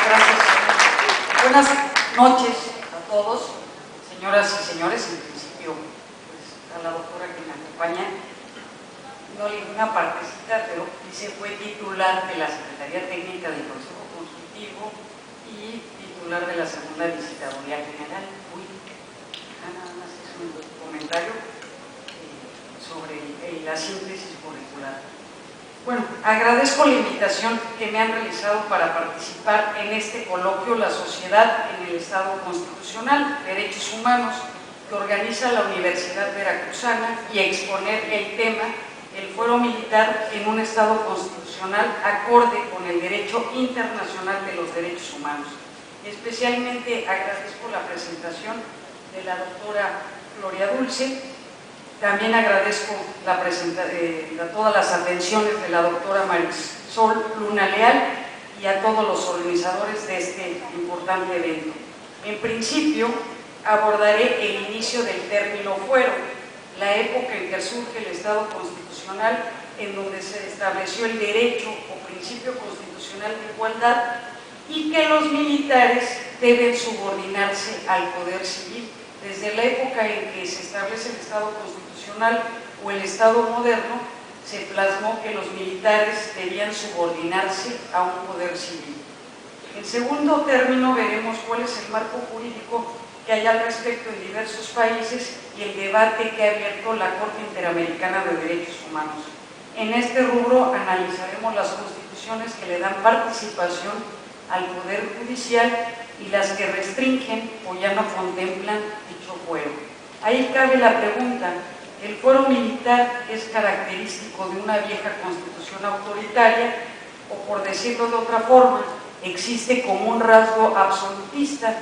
gracias. Buenas noches a todos, señoras y señores. En principio, pues, a la doctora que me acompaña, no le di una partecita, pero dice fue titular de la Secretaría Técnica del Consejo Consultivo y titular de la Segunda Visitaduría General. Nada más es un comentario sobre la síntesis curricular. Bueno, agradezco la invitación que me han realizado para participar en este coloquio La Sociedad en el Estado Constitucional, Derechos Humanos, que organiza la Universidad Veracruzana, y exponer el tema el fuero militar en un Estado constitucional acorde con el derecho internacional de los derechos humanos. Especialmente agradezco la presentación de la doctora Gloria Dulce. También agradezco todas las atenciones de la doctora Marisol Luna Leal y a todos los organizadores de este importante evento. En principio, abordaré el inicio del término fuero, la época en que surge el Estado constitucional, en donde se estableció el derecho o principio constitucional de igualdad y que los militares deben subordinarse al poder civil. Desde la época en que se establece el Estado constitucional o el Estado moderno, se plasmó que los militares debían subordinarse a un poder civil. En segundo término, veremos cuál es el marco jurídico que hay al respecto en diversos países y el debate que ha abierto la Corte Interamericana de Derechos Humanos. En este rubro analizaremos las constituciones que le dan participación al Poder Judicial y las que restringen o ya no contemplan dicho fuero. Ahí cabe la pregunta: ¿el fuero militar es característico de una vieja constitución autoritaria o, por decirlo de otra forma, existe como un rasgo absolutista,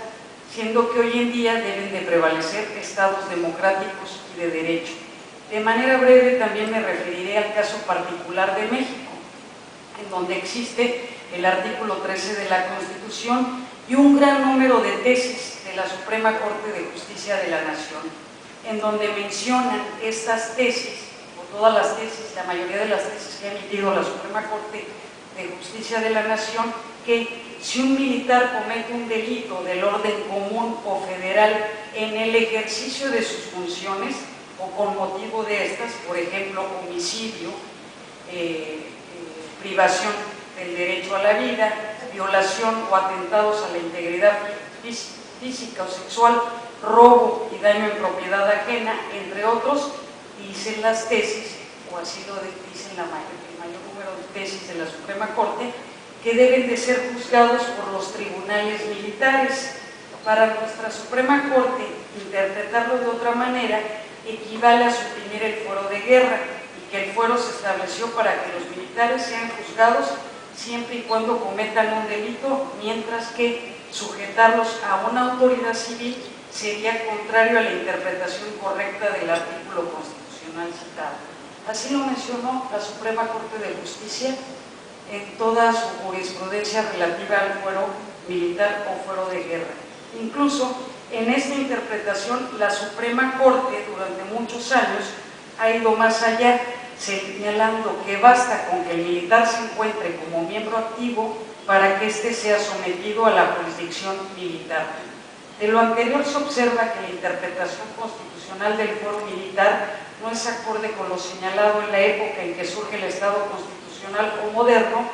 siendo que hoy en día deben de prevalecer estados democráticos y de derecho? De manera breve también me referiré al caso particular de México, en donde existe el artículo 13 de la Constitución y un gran número de tesis de la Suprema Corte de Justicia de la Nación, en donde mencionan estas tesis, o todas las tesis, la mayoría de las tesis que ha emitido la Suprema Corte de Justicia de la Nación, que si un militar comete un delito del orden común o federal en el ejercicio de sus funciones o con motivo de estas, por ejemplo, homicidio, privación del derecho a la vida, violación o atentados a la integridad física o sexual, robo y daño en propiedad ajena, entre otros, dicen las tesis, o así lo dicen el mayor número de tesis de la Suprema Corte, que deben de ser juzgados por los tribunales militares. Para nuestra Suprema Corte, interpretarlo de otra manera equivale a suprimir el fuero de guerra, y que el fuero se estableció para que los militares sean juzgados siempre y cuando cometan un delito, mientras que sujetarlos a una autoridad civil sería contrario a la interpretación correcta del artículo constitucional citado. Así lo mencionó la Suprema Corte de Justicia en toda su jurisprudencia relativa al fuero militar o fuero de guerra. Incluso en esta interpretación, la Suprema Corte durante muchos años ha ido más allá, señalando que basta con que el militar se encuentre como miembro activo para que éste sea sometido a la jurisdicción militar. De lo anterior se observa que la interpretación constitucional del fuero militar no es acorde con lo señalado en la época en que surge el Estado constitucional o moderno,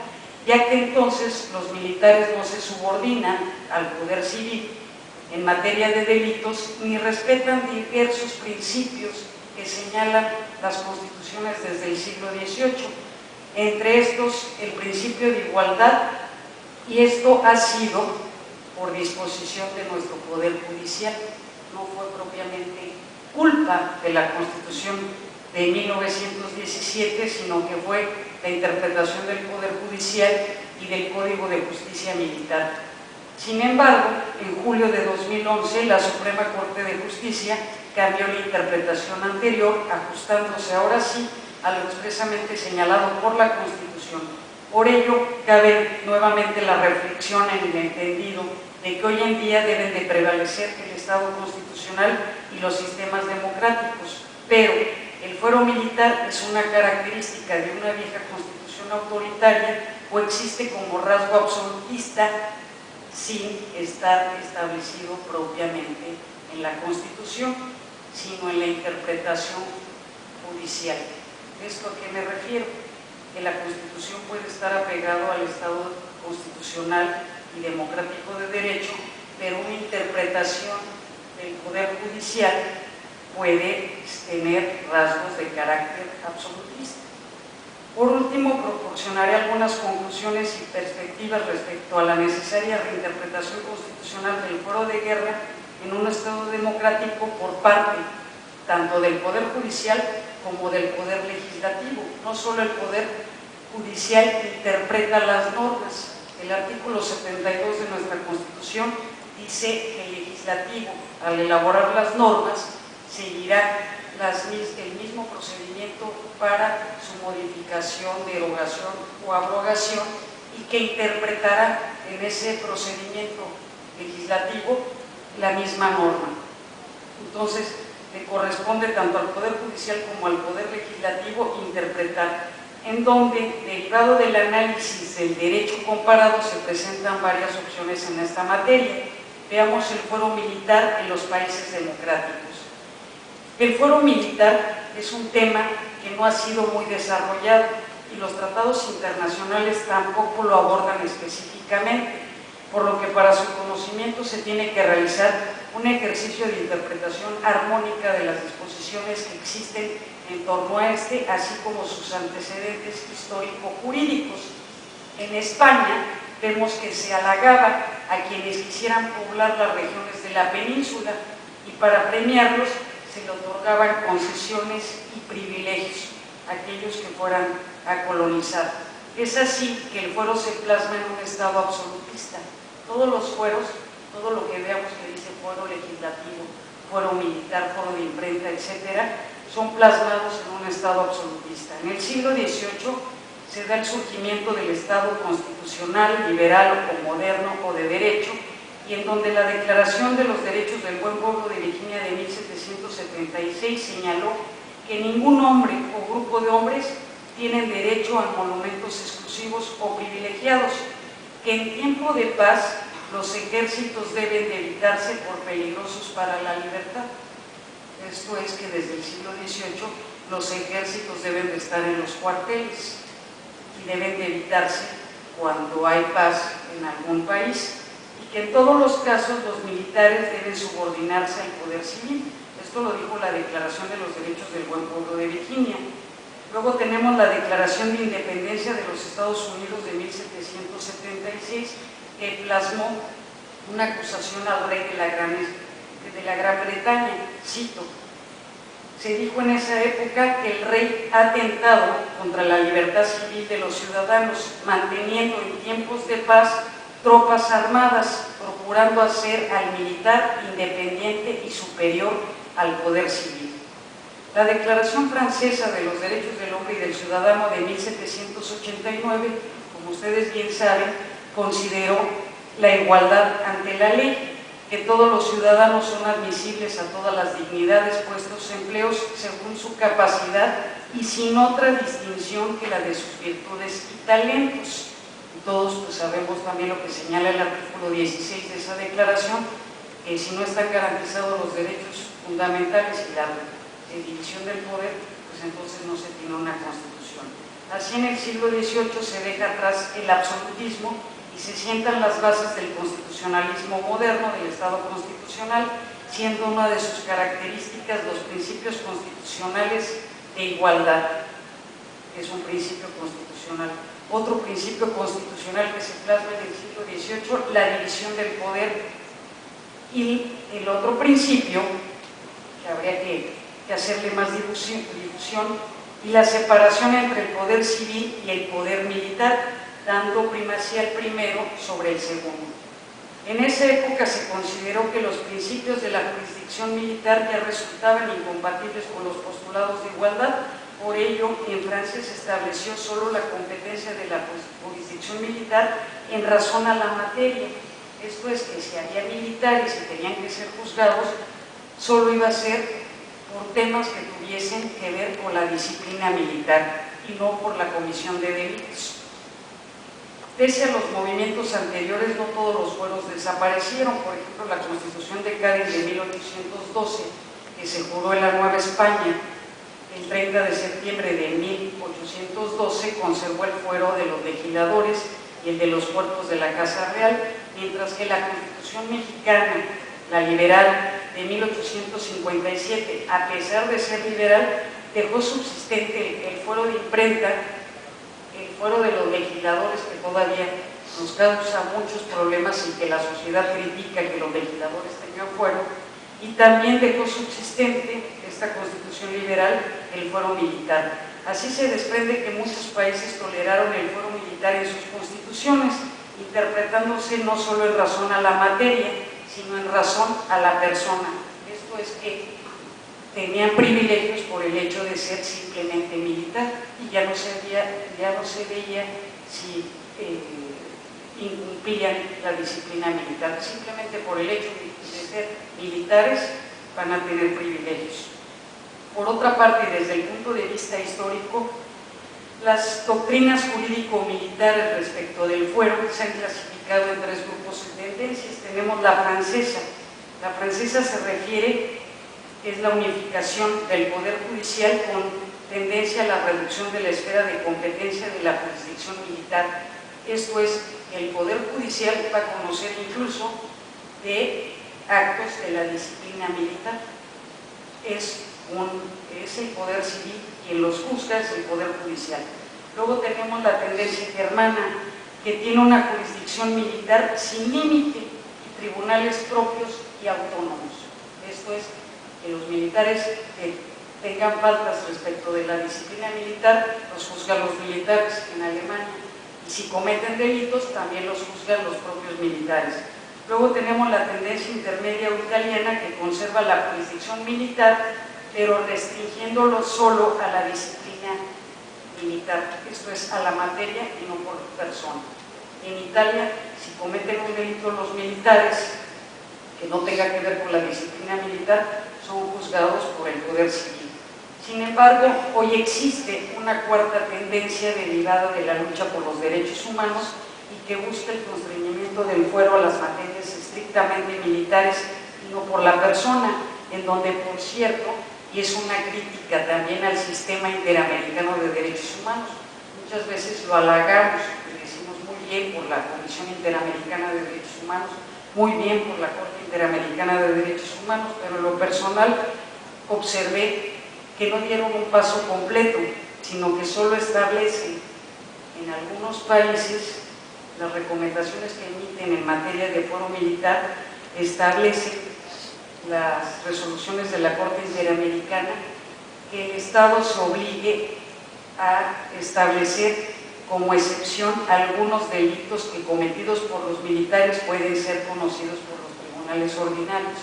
ya que entonces los militares no se subordinan al poder civil en materia de delitos ni respetan diversos principios que señalan las constituciones desde el siglo XVIII, entre estos el principio de igualdad, y esto ha sido por disposición de nuestro Poder Judicial, no fue propiamente culpa de la Constitución de 1917, sino que fue la interpretación del Poder Judicial y del Código de Justicia Militar. Sin embargo, en julio de 2011, la Suprema Corte de Justicia cambió la interpretación anterior, ajustándose ahora sí a lo expresamente señalado por la Constitución. Por ello, cabe nuevamente la reflexión en el entendido de que hoy en día deben de prevalecer el Estado constitucional y los sistemas democráticos, pero el fuero militar es una característica de una vieja constitución autoritaria o existe como rasgo absolutista sin estar establecido propiamente en la Constitución, sino en la interpretación judicial. ¿Esto a qué me refiero? Que la Constitución puede estar apegado al Estado constitucional y democrático de derecho, pero una interpretación del Poder Judicial puede tener rasgos de carácter absolutista. Por último, proporcionaré algunas conclusiones y perspectivas respecto a la necesaria reinterpretación constitucional del fuero de guerra en un Estado democrático por parte tanto del Poder Judicial como del Poder Legislativo. No solo el Poder Judicial interpreta las normas. El artículo 72 de nuestra Constitución dice que el Legislativo, al elaborar las normas, seguirá el mismo procedimiento para su modificación, derogación o abrogación, y que interpretará en ese procedimiento legislativo la misma norma. Entonces, le corresponde tanto al Poder Judicial como al Poder Legislativo interpretar, en donde, derivado del análisis del derecho comparado, se presentan varias opciones en esta materia. Veamos el fuero militar en los países democráticos. El fuero militar es un tema que no ha sido muy desarrollado y los tratados internacionales tampoco lo abordan específicamente, por lo que para su conocimiento se tiene que realizar un ejercicio de interpretación armónica de las disposiciones que existen en torno a este, así como sus antecedentes histórico-jurídicos. En España vemos que se halagaba a quienes quisieran poblar las regiones de la península y para premiarlos se le otorgaban concesiones y privilegios a aquellos que fueran a colonizar. Es así que el fuero se plasma en un estado absolutista. Todos los fueros, todo lo que veamos que dice fuero legislativo, fuero militar, fuero de imprenta, etcétera, son plasmados en un estado absolutista. En el siglo XVIII se da el surgimiento del Estado constitucional, liberal o moderno o de derecho, y en donde la Declaración de los Derechos del Buen Pueblo de Virginia de 1776 señaló que ningún hombre o grupo de hombres tienen derecho a monumentos exclusivos o privilegiados, que en tiempo de paz los ejércitos deben de evitarse por peligrosos para la libertad. Esto es que desde el siglo XVIII los ejércitos deben de estar en los cuarteles y deben de evitarse cuando hay paz en algún país, y que en todos los casos los militares deben subordinarse al poder civil. Esto lo dijo la Declaración de los Derechos del Buen Pueblo de Virginia. Luego tenemos la Declaración de Independencia de los Estados Unidos de 1776, que plasmó una acusación al rey de la Gran Bretaña. Cito: se dijo en esa época que el rey ha atentado contra la libertad civil de los ciudadanos, manteniendo en tiempos de paz tropas armadas, procurando hacer al militar independiente y superior al poder civil. La Declaración Francesa de los Derechos del Hombre y del Ciudadano de 1789, como ustedes bien saben, consideró la igualdad ante la ley, que todos los ciudadanos son admisibles a todas las dignidades, puestos, empleos según su capacidad y sin otra distinción que la de sus virtudes y talentos. Todos pues sabemos también lo que señala el artículo 16 de esa declaración, que si no están garantizados los derechos fundamentales y la división del poder, pues entonces no se tiene una constitución. Así en el siglo XVIII se deja atrás el absolutismo y se sientan las bases del constitucionalismo moderno, del Estado constitucional, siendo una de sus características los principios constitucionales de igualdad, que es un principio constitucional. Otro principio constitucional que se plasma en el siglo XVIII, la división del poder, y el otro principio, que habría que hacerle más difusión, y la separación entre el poder civil y el poder militar, dando primacía al primero sobre el segundo. En esa época se consideró que los principios de la jurisdicción militar ya resultaban incompatibles con los postulados de igualdad. Por ello, en Francia se estableció solo la competencia de la jurisdicción militar en razón a la materia. Esto es que si había militares y tenían que ser juzgados, solo iba a ser por temas que tuviesen que ver con la disciplina militar y no por la comisión de delitos. Pese a los movimientos anteriores, no todos los fueros desaparecieron. Por ejemplo, la Constitución de Cádiz de 1812, que se juró en la Nueva España el 30 de septiembre de 1812, conservó el fuero de los legisladores y el de los cuerpos de la Casa Real, mientras que la Constitución mexicana, la liberal de 1857, a pesar de ser liberal, dejó subsistente el fuero de imprenta, el fuero de los legisladores, que todavía nos causa muchos problemas y que la sociedad critica que los legisladores tengan fuero, y también dejó subsistente esta Constitución liberal el fuero militar. Así se desprende que muchos países toleraron el fuero militar en sus constituciones, interpretándose no solo en razón a la materia, sino en razón a la persona. Esto es que tenían privilegios por el hecho de ser simplemente militar, y ya no se veía si incumplían la disciplina militar. Simplemente por el hecho de ser militares van a tener privilegios. Por otra parte, desde el punto de vista histórico, las doctrinas jurídico-militares respecto del fuero se han clasificado en tres grupos de tendencias. Tenemos la francesa. La francesa se refiere, es la unificación del poder judicial con tendencia a la reducción de la esfera de competencia de la jurisdicción militar. Esto es, el poder judicial va a conocer incluso de actos de la disciplina militar. Es el poder civil quien los juzga, es el poder judicial. Luego tenemos la tendencia germana, que tiene una jurisdicción militar sin límite y tribunales propios y autónomos. Esto es, que los militares que tengan faltas respecto de la disciplina militar los juzgan los militares en Alemania, y si cometen delitos también los juzgan los propios militares. Luego tenemos la tendencia intermedia o italiana, que conserva la jurisdicción militar, pero restringiéndolo solo a la disciplina militar, esto es, a la materia y no por persona. En Italia, si cometen un delito los militares que no tenga que ver con la disciplina militar, son juzgados por el poder civil. Sin embargo, hoy existe una cuarta tendencia derivada de la lucha por los derechos humanos y que busca el constreñimiento del fuero a las materias estrictamente militares y no por la persona, en donde, por cierto, y es una crítica también al sistema interamericano de derechos humanos, muchas veces lo halagamos y decimos muy bien por la Comisión Interamericana de Derechos Humanos, muy bien por la Corte Interamericana de Derechos Humanos, pero en lo personal observé que no dieron un paso completo, sino que solo establecen en algunos países las recomendaciones que emiten en materia de fuero militar, establecen las resoluciones de la Corte Interamericana que el Estado se obligue a establecer como excepción algunos delitos que cometidos por los militares pueden ser conocidos por los tribunales ordinarios.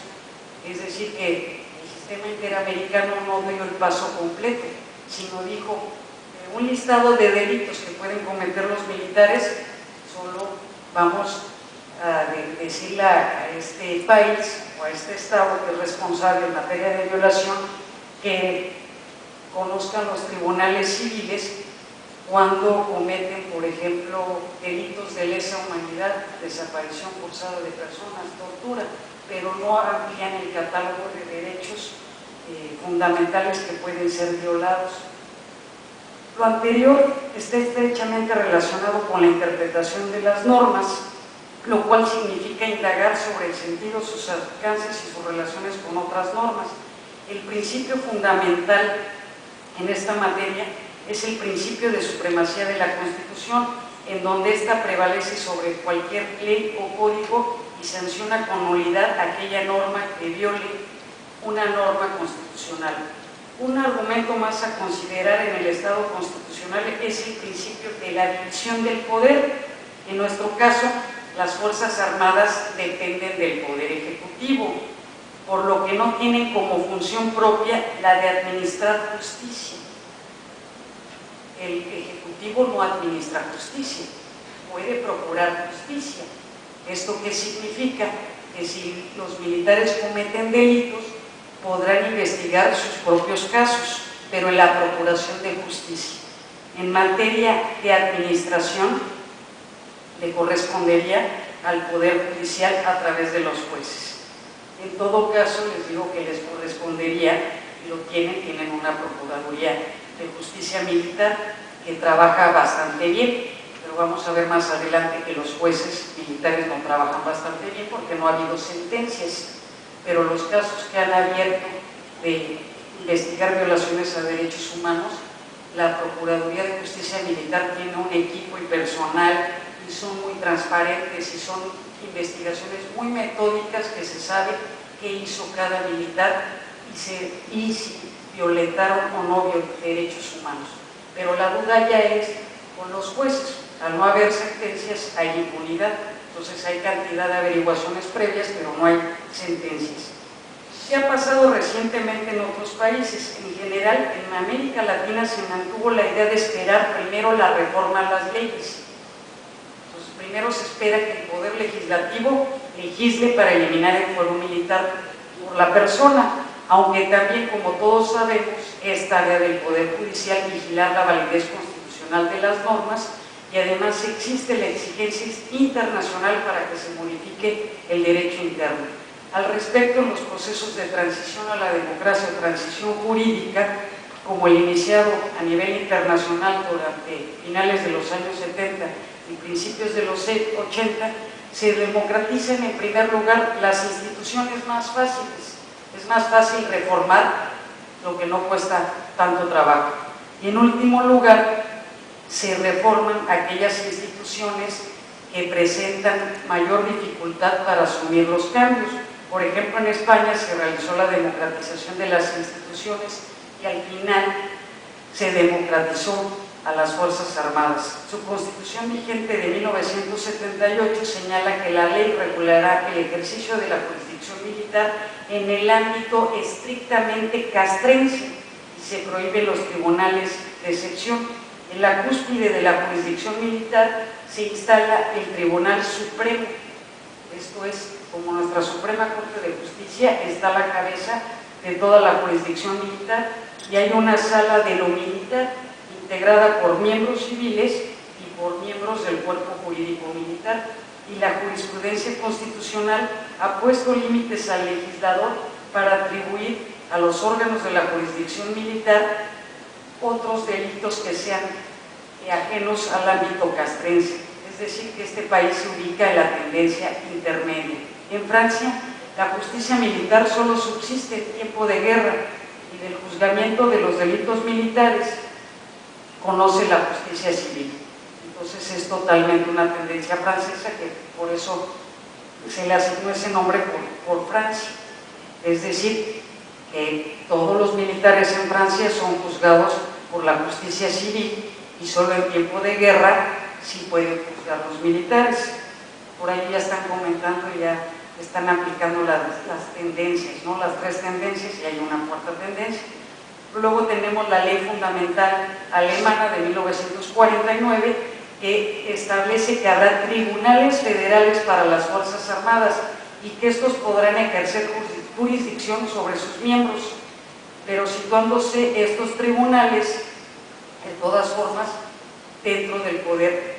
Es decir, que el sistema interamericano no dio el paso completo, sino dijo un listado de delitos que pueden cometer los militares, solo vamos a decirle a este país o a este Estado que es responsable en materia de violación que conozcan los tribunales civiles cuando cometen, por ejemplo, delitos de lesa humanidad, desaparición forzada de personas, tortura, pero no amplían el catálogo de derechos fundamentales que pueden ser violados. Lo anterior está estrechamente relacionado con la interpretación de las normas, lo cual significa indagar sobre el sentido, sus alcances y sus relaciones con otras normas. El principio fundamental en esta materia es el principio de supremacía de la Constitución, en donde ésta prevalece sobre cualquier ley o código y sanciona con nulidad aquella norma que viole una norma constitucional. Un argumento más a considerar en el Estado constitucional es el principio de la división del poder. En nuestro caso, las Fuerzas Armadas dependen del Poder Ejecutivo, por lo que no tienen como función propia la de administrar justicia. El Ejecutivo no administra justicia, puede procurar justicia. ¿Esto qué significa? Que si los militares cometen delitos, podrán investigar sus propios casos, pero en la procuración de justicia. En materia de administración, le correspondería al Poder Judicial a través de los jueces. En todo caso, les digo que les correspondería, y lo tienen una Procuraduría de Justicia Militar que trabaja bastante bien, pero vamos a ver más adelante que los jueces militares no trabajan bastante bien porque no ha habido sentencias, pero los casos que han abierto de investigar violaciones a derechos humanos, la Procuraduría de Justicia Militar tiene un equipo y personal y son muy transparentes y son investigaciones muy metódicas que se sabe qué hizo cada militar y si violentaron o no derechos humanos. Pero la duda ya es con los jueces. Al no haber sentencias hay impunidad, entonces hay cantidad de averiguaciones previas, pero no hay sentencias. ¿Qué ha pasado recientemente en otros países? En general, en América Latina se mantuvo la idea de esperar primero la reforma a las leyes. Entonces, primero se espera que el Poder Legislativo legisle para eliminar el fuero militar por la persona, aunque también, como todos sabemos, es tarea del Poder Judicial vigilar la validez constitucional de las normas y además existe la exigencia internacional para que se modifique el derecho interno. Al respecto, en los procesos de transición a la democracia o transición jurídica, como el iniciado a nivel internacional durante finales de los años 70 y principios de los 80, se democratizan en primer lugar las instituciones más fáciles. Es más fácil reformar lo que no cuesta tanto trabajo. Y en último lugar, se reforman aquellas instituciones que presentan mayor dificultad para asumir los cambios. Por ejemplo, en España se realizó la democratización de las instituciones y al final se democratizó a las Fuerzas Armadas. Su constitución vigente de 1978 señala que la ley regulará el ejercicio de la jurisdicción militar en el ámbito estrictamente castrense y se prohíben los tribunales de sección. En la cúspide de la jurisdicción militar se instala el Tribunal Supremo. Esto es, como nuestra Suprema Corte de Justicia está a la cabeza de toda la jurisdicción militar y hay una sala de lo militar integrada por miembros civiles y por miembros del cuerpo jurídico militar, y la jurisprudencia constitucional ha puesto límites al legislador para atribuir a los órganos de la jurisdicción militar otros delitos que sean ajenos al ámbito castrense, es decir, que este país se ubica en la tendencia intermedia. En Francia, la justicia militar solo subsiste en tiempo de guerra y del juzgamiento de los delitos militares conoce la justicia civil. Entonces es totalmente una tendencia francesa, que por eso se le asignó ese nombre por Francia. Es decir, que todos los militares en Francia son juzgados por la justicia civil y solo en tiempo de guerra sí pueden juzgar los militares. Por ahí ya están comentando, ya están aplicando las tendencias, ¿no? Las tres tendencias y hay una cuarta tendencia. Luego tenemos la Ley Fundamental Alemana de 1949 que establece que habrá tribunales federales para las Fuerzas Armadas y que estos podrán ejercer jurisdicción sobre sus miembros, pero situándose estos tribunales, de todas formas, dentro del Poder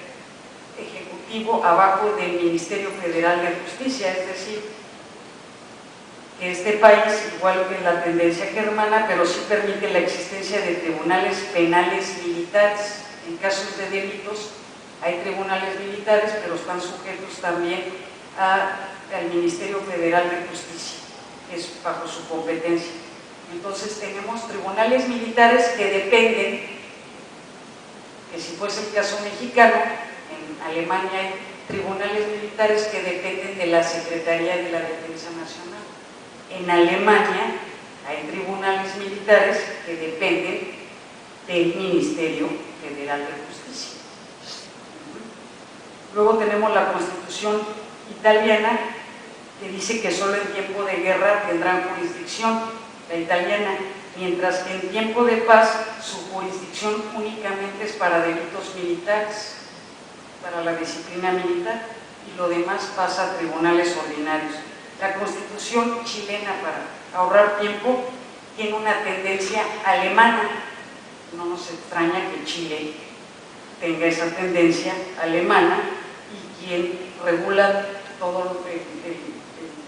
Ejecutivo, abajo del Ministerio Federal de Justicia, es decir, que este país, igual que la tendencia germana, pero sí permite la existencia de tribunales penales militares. En casos de delitos hay tribunales militares, pero están sujetos también al Ministerio Federal de Justicia, que es bajo su competencia. Entonces tenemos tribunales militares que dependen, que si fuese el caso mexicano, en Alemania hay tribunales militares que dependen de la Secretaría de la Defensa Nacional. En Alemania hay tribunales militares que dependen del Ministerio Federal de Justicia. Luego tenemos la Constitución italiana, que dice que solo en tiempo de guerra tendrán jurisdicción, la italiana, mientras que en tiempo de paz su jurisdicción únicamente es para delitos militares, para la disciplina militar, y lo demás pasa a tribunales ordinarios. La Constitución chilena, para ahorrar tiempo, tiene una tendencia alemana. No nos extraña que Chile tenga esa tendencia alemana y quien regula todo el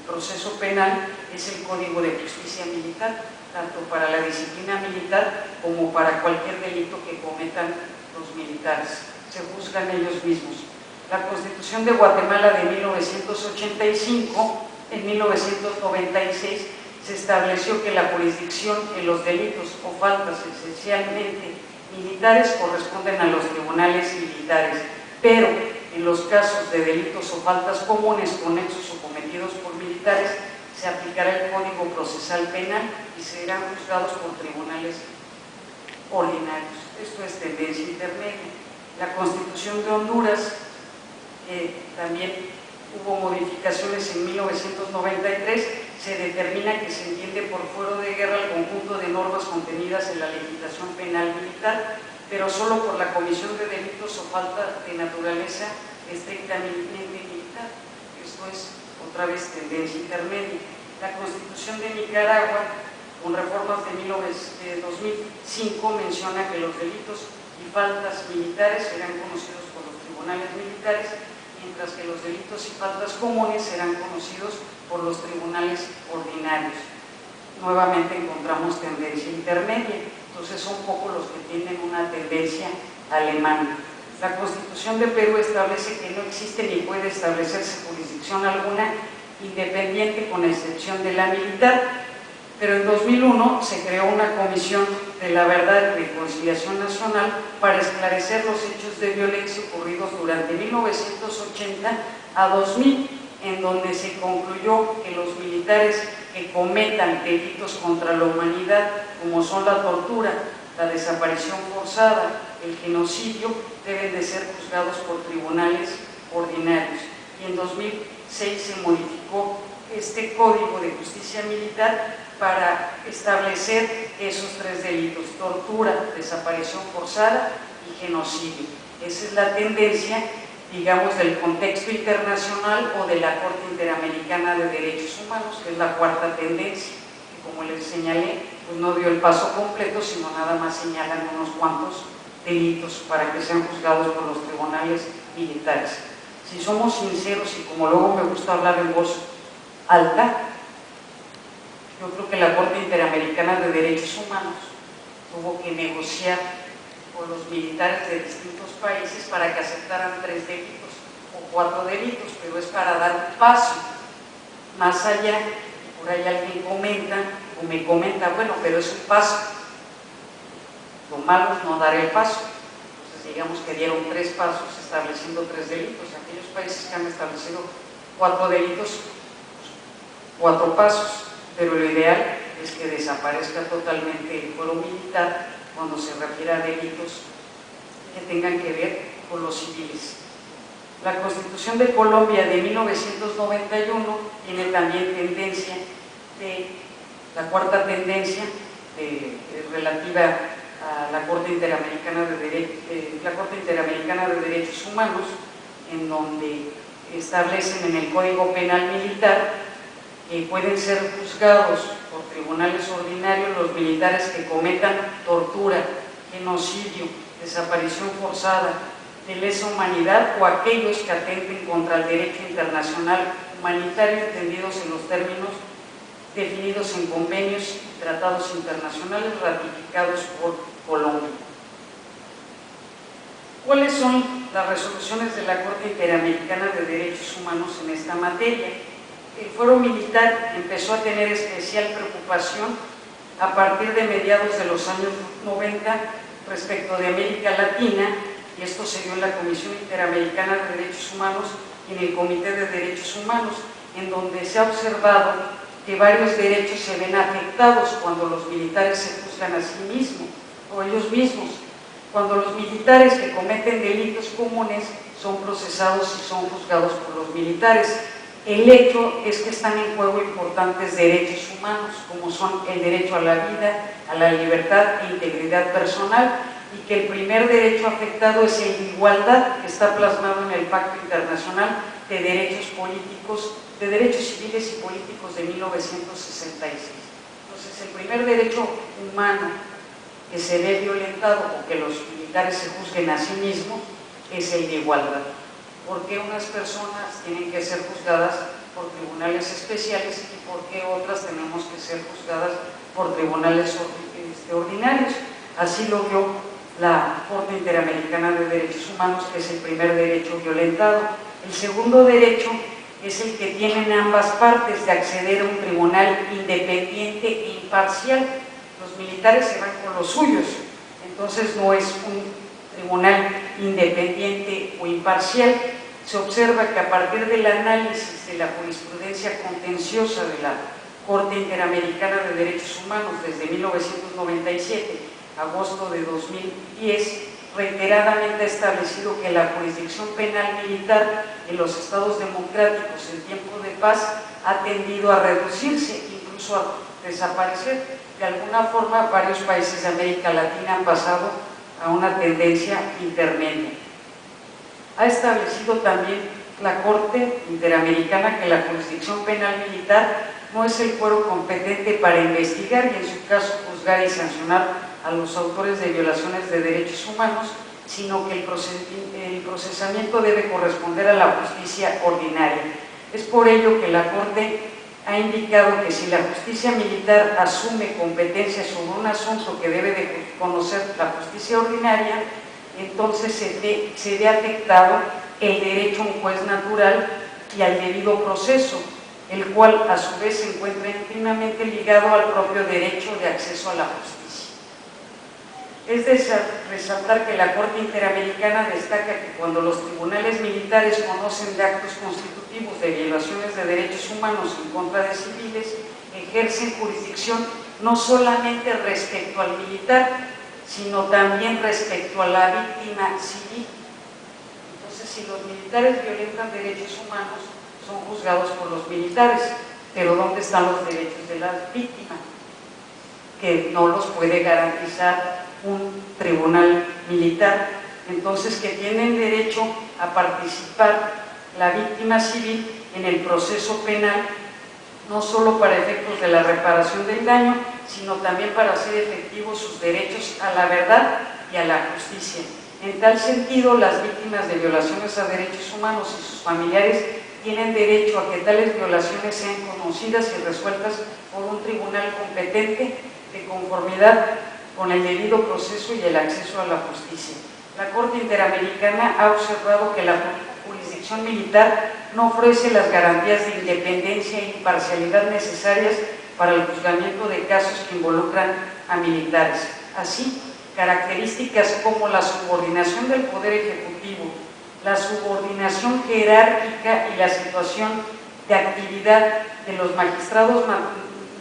proceso penal es el Código de Justicia Militar, tanto para la disciplina militar como para cualquier delito que cometan los militares. Se juzgan ellos mismos. La Constitución de Guatemala de 1985, en 1996, se estableció que la jurisdicción en los delitos o faltas esencialmente militares corresponden a los tribunales militares, pero en los casos de delitos o faltas comunes, conexos o cometidos por militares, se aplicará el Código Procesal Penal y serán juzgados por tribunales ordinarios. Esto es tendencia intermedia. La Constitución de Honduras, también hubo modificaciones en 1993, se determina que se entiende por fuero de guerra el conjunto de normas contenidas en la legislación penal militar, pero solo por la comisión de delitos o falta de naturaleza estrictamente militar. Esto es otra vez tendencia intermedia. La Constitución de Nicaragua, con reformas de 2005, menciona que los delitos y faltas militares serán conocidos por los tribunales militares, mientras que los delitos y faltas comunes serán conocidos por los tribunales ordinarios. Nuevamente encontramos tendencia intermedia, entonces son pocos los que tienen una tendencia alemana. La Constitución de Perú establece que no existe ni puede establecerse jurisdicción alguna independiente con excepción de la militar, pero en 2001 se creó una Comisión de la Verdad y Reconciliación Nacional para esclarecer los hechos de violencia ocurridos durante 1980 a 2000, en donde se concluyó que los militares que cometan delitos contra la humanidad, como son la tortura, la desaparición forzada, el genocidio, deben de ser juzgados por tribunales ordinarios. Y en 2006 se modificó este Código de Justicia Militar para establecer esos tres delitos: tortura, desaparición forzada y genocidio. Esa es la tendencia, digamos, del contexto internacional o de la Corte Interamericana de Derechos Humanos, que es la cuarta tendencia, que como les señalé, pues no dio el paso completo, sino nada más señalan unos cuantos delitos para que sean juzgados por los tribunales militares. Si somos sinceros, y como luego me gusta hablar en voz alta, yo creo que la Corte Interamericana de Derechos Humanos tuvo que negociar con los militares de distintos países para que aceptaran 3 delitos o 4 delitos, pero es para dar un paso más allá. Por ahí alguien comenta o me comenta, bueno, pero es un paso, lo malo es no dar el paso. Entonces digamos que dieron 3 pasos estableciendo 3 delitos. Aquellos países que han establecido 4 delitos, 4 pasos, pero lo ideal es que desaparezca totalmente el fuero militar cuando se refiere a delitos que tengan que ver con los civiles. La Constitución de Colombia de 1991 tiene también tendencia la cuarta tendencia relativa a la Corte Interamericana de Derechos Humanos, en donde establecen en el Código Penal Militar que pueden ser juzgados por tribunales ordinarios los militares que cometan tortura, genocidio, desaparición forzada, de lesa humanidad o aquellos que atenten contra el derecho internacional humanitario entendidos en los términos definidos en convenios y tratados internacionales ratificados por Colombia. ¿Cuáles son las resoluciones de la Corte Interamericana de Derechos Humanos en esta materia? El fuero militar empezó a tener especial preocupación a partir de mediados de los años 90 respecto de América Latina, y esto se dio en la Comisión Interamericana de Derechos Humanos y en el Comité de Derechos Humanos, en donde se ha observado que varios derechos se ven afectados cuando los militares se juzgan a sí mismos o ellos mismos, cuando los militares que cometen delitos comunes son procesados y son juzgados por los militares. El hecho es que están en juego importantes derechos humanos, como son el derecho a la vida, a la libertad e integridad personal, y que el primer derecho afectado es el de igualdad, que está plasmado en el Pacto Internacional de Derechos Políticos, de Derechos Civiles y Políticos de 1966. Entonces, el primer derecho humano que se ve violentado o que los militares se juzguen a sí mismos es el de igualdad. por qué unas personas tienen que ser juzgadas por tribunales especiales y por qué otras tenemos que ser juzgadas por tribunales ordinarios. Así lo vio la Corte Interamericana de Derechos Humanos, que es el primer derecho violentado. El segundo derecho es el que tienen ambas partes, de acceder a un tribunal independiente e imparcial. Los militares se van con los suyos, entonces no es un tribunal independiente o imparcial. Se observa que a partir del análisis de la jurisprudencia contenciosa de la Corte Interamericana de Derechos Humanos desde 1997, agosto de 2010, reiteradamente ha establecido que la jurisdicción penal militar en los estados democráticos en tiempo de paz ha tendido a reducirse, incluso a desaparecer. De alguna forma, varios países de América Latina han pasado a una tendencia intermedia. Ha establecido también la Corte Interamericana que la jurisdicción penal militar no es el fuero competente para investigar y en su caso juzgar y sancionar a los autores de violaciones de derechos humanos, sino que el procesamiento debe corresponder a la justicia ordinaria. Es por ello que la Corte ha indicado que si la justicia militar asume competencia sobre un asunto que debe de conocer la justicia ordinaria, entonces se ve afectado el derecho a un juez natural y al debido proceso, el cual a su vez se encuentra íntimamente ligado al propio derecho de acceso a la justicia. Es de resaltar que la Corte Interamericana destaca que cuando los tribunales militares conocen de actos constitutivos de violaciones de derechos humanos en contra de civiles, ejercen jurisdicción no solamente respecto al militar, sino también respecto a la víctima civil. Entonces, si los militares violentan derechos humanos, son juzgados por los militares, pero ¿dónde están los derechos de las víctimas? Que no los puede garantizar un tribunal militar. Entonces, que tienen derecho a participar la víctima civil en el proceso penal, no solo para efectos de la reparación del daño, sino también para hacer efectivos sus derechos a la verdad y a la justicia. En tal sentido, las víctimas de violaciones a derechos humanos y sus familiares tienen derecho a que tales violaciones sean conocidas y resueltas por un tribunal competente de conformidad con el debido proceso y el acceso a la justicia. La Corte Interamericana ha observado que la jurisdicción militar no ofrece las garantías de independencia e imparcialidad necesarias para el juzgamiento de casos que involucran a militares. Así, características como la subordinación del Poder Ejecutivo, la subordinación jerárquica y la situación de actividad de los magistrados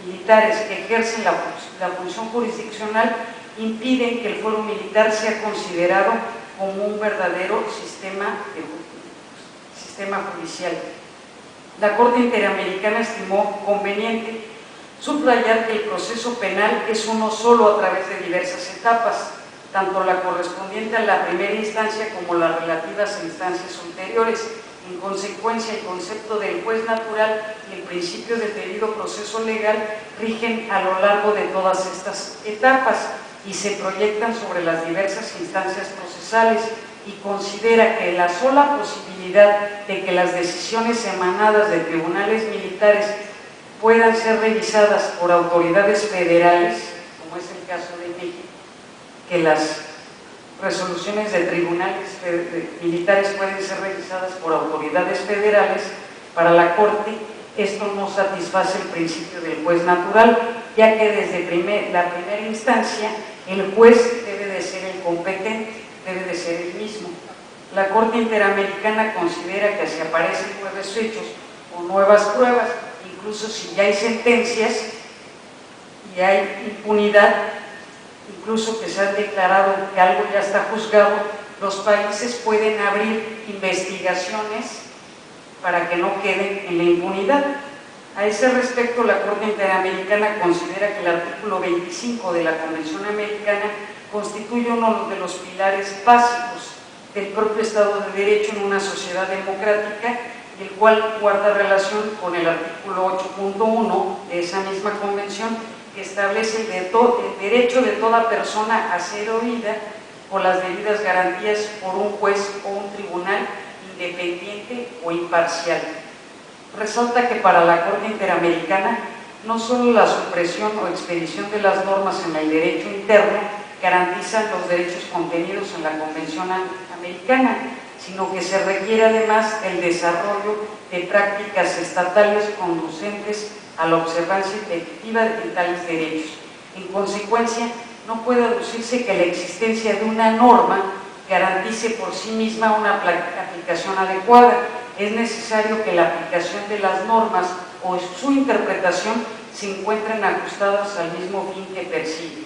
militares que ejercen la función jurisdiccional impiden que el fuero militar sea considerado como un verdadero sistema judicial. La Corte Interamericana estimó conveniente subrayar que el proceso penal es uno solo a través de diversas etapas, tanto la correspondiente a la primera instancia como las relativas a instancias ulteriores. En consecuencia, el concepto del juez natural y el principio del debido proceso legal rigen a lo largo de todas estas etapas y se proyectan sobre las diversas instancias procesales, y considera que la sola posibilidad de que las decisiones emanadas de tribunales militares puedan ser revisadas por autoridades federales, como es el caso de México, que las resoluciones de tribunales militares pueden ser revisadas por autoridades federales. Para la Corte, esto no satisface el principio del juez natural, ya que desde la primera instancia el juez debe de ser el competente, debe de ser el mismo. La Corte Interamericana considera que si aparecen nuevos hechos o nuevas pruebas, incluso si ya hay sentencias y hay impunidad, incluso que se ha declarado que algo ya está juzgado, los países pueden abrir investigaciones para que no queden en la impunidad. A ese respecto, la Corte Interamericana considera que el artículo 25 de la Convención Americana constituye uno de los pilares básicos del propio Estado de Derecho en una sociedad democrática, el cual guarda relación con el artículo 8.1 de esa misma convención, que establece el derecho de toda persona a ser oída con las debidas garantías por un juez o un tribunal independiente o imparcial. Resalta que para la Corte Interamericana no solo la supresión o expedición de las normas en el derecho interno garantizan los derechos contenidos en la Convención Americana, sino que se requiere además el desarrollo de prácticas estatales conducentes a la observancia efectiva de tales derechos. En consecuencia, no puede aducirse que la existencia de una norma garantice por sí misma una aplicación adecuada. Es necesario que la aplicación de las normas o su interpretación se encuentren ajustadas al mismo fin que persigue.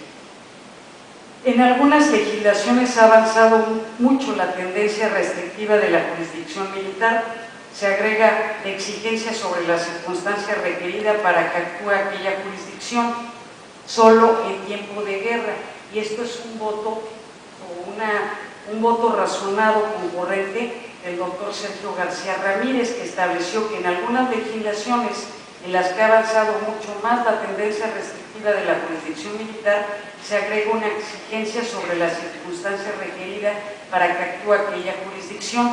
En algunas legislaciones ha avanzado mucho la tendencia restrictiva de la jurisdicción militar. Se agrega la exigencia sobre la circunstancia requerida para que actúe aquella jurisdicción solo en tiempo de guerra, y esto es un voto o un voto razonado concurrente del doctor Sergio García Ramírez, que estableció que en algunas legislaciones en las que ha avanzado mucho más la tendencia restrictiva de la jurisdicción militar, se agrega una exigencia sobre la circunstancia requerida para que actúe aquella jurisdicción,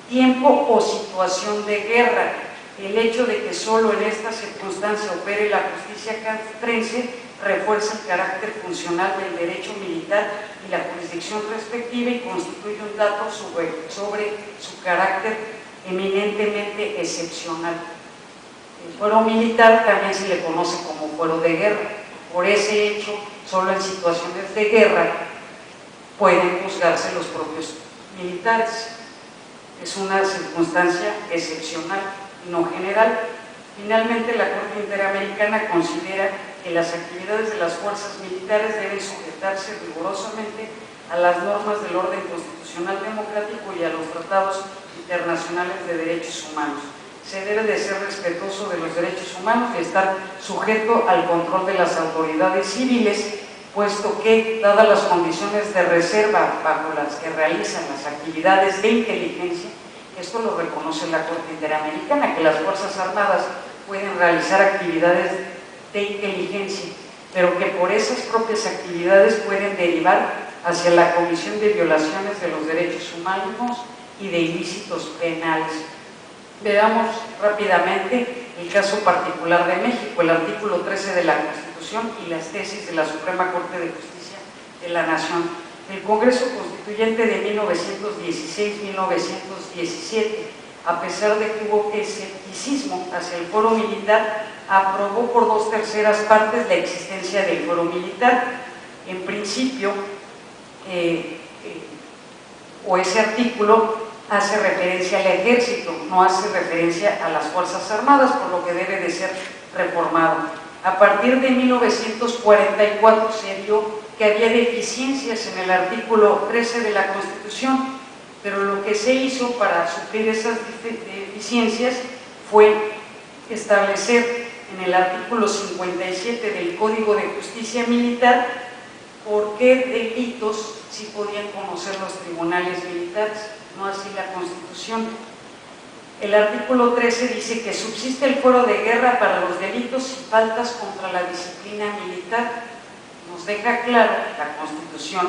tiempo o situación de guerra. El hecho de que solo en esta circunstancia opere la justicia castrense refuerza el carácter funcional del derecho militar y la jurisdicción respectiva, y constituye un dato sobre su carácter eminentemente excepcional. El fuero militar también se le conoce como fuero de guerra. Por ese hecho, solo en situaciones de guerra pueden juzgarse los propios militares. Es una circunstancia excepcional y no general. Finalmente, la Corte Interamericana considera que las actividades de las fuerzas militares deben sujetarse rigurosamente a las normas del orden constitucional democrático y a los tratados internacionales de derechos humanos. Se debe de ser respetuoso de los derechos humanos y estar sujeto al control de las autoridades civiles, puesto que, dadas las condiciones de reserva bajo las que realizan las actividades de inteligencia, esto lo reconoce la Corte Interamericana, que las Fuerzas Armadas pueden realizar actividades de inteligencia, pero que por esas propias actividades pueden derivar hacia la comisión de violaciones de los derechos humanos y de ilícitos penales. Veamos rápidamente el caso particular de México, el artículo 13 de la Constitución y las tesis de la Suprema Corte de Justicia de la Nación. El Congreso Constituyente de 1916-1917, a pesar de que hubo escepticismo hacia el fuero militar, aprobó por 2/3 partes la existencia del fuero militar. En principio, ese artículo hace referencia al ejército, no hace referencia a las Fuerzas Armadas, por lo que debe de ser reformado. A partir de 1944 se vio que había deficiencias en el artículo 13 de la Constitución, pero lo que se hizo para suplir esas deficiencias fue establecer en el artículo 57 del Código de Justicia Militar por qué delitos sí podían conocer los tribunales militares, no así la Constitución. El artículo 13 dice que subsiste el fuero de guerra para los delitos y faltas contra la disciplina militar. Nos deja claro la Constitución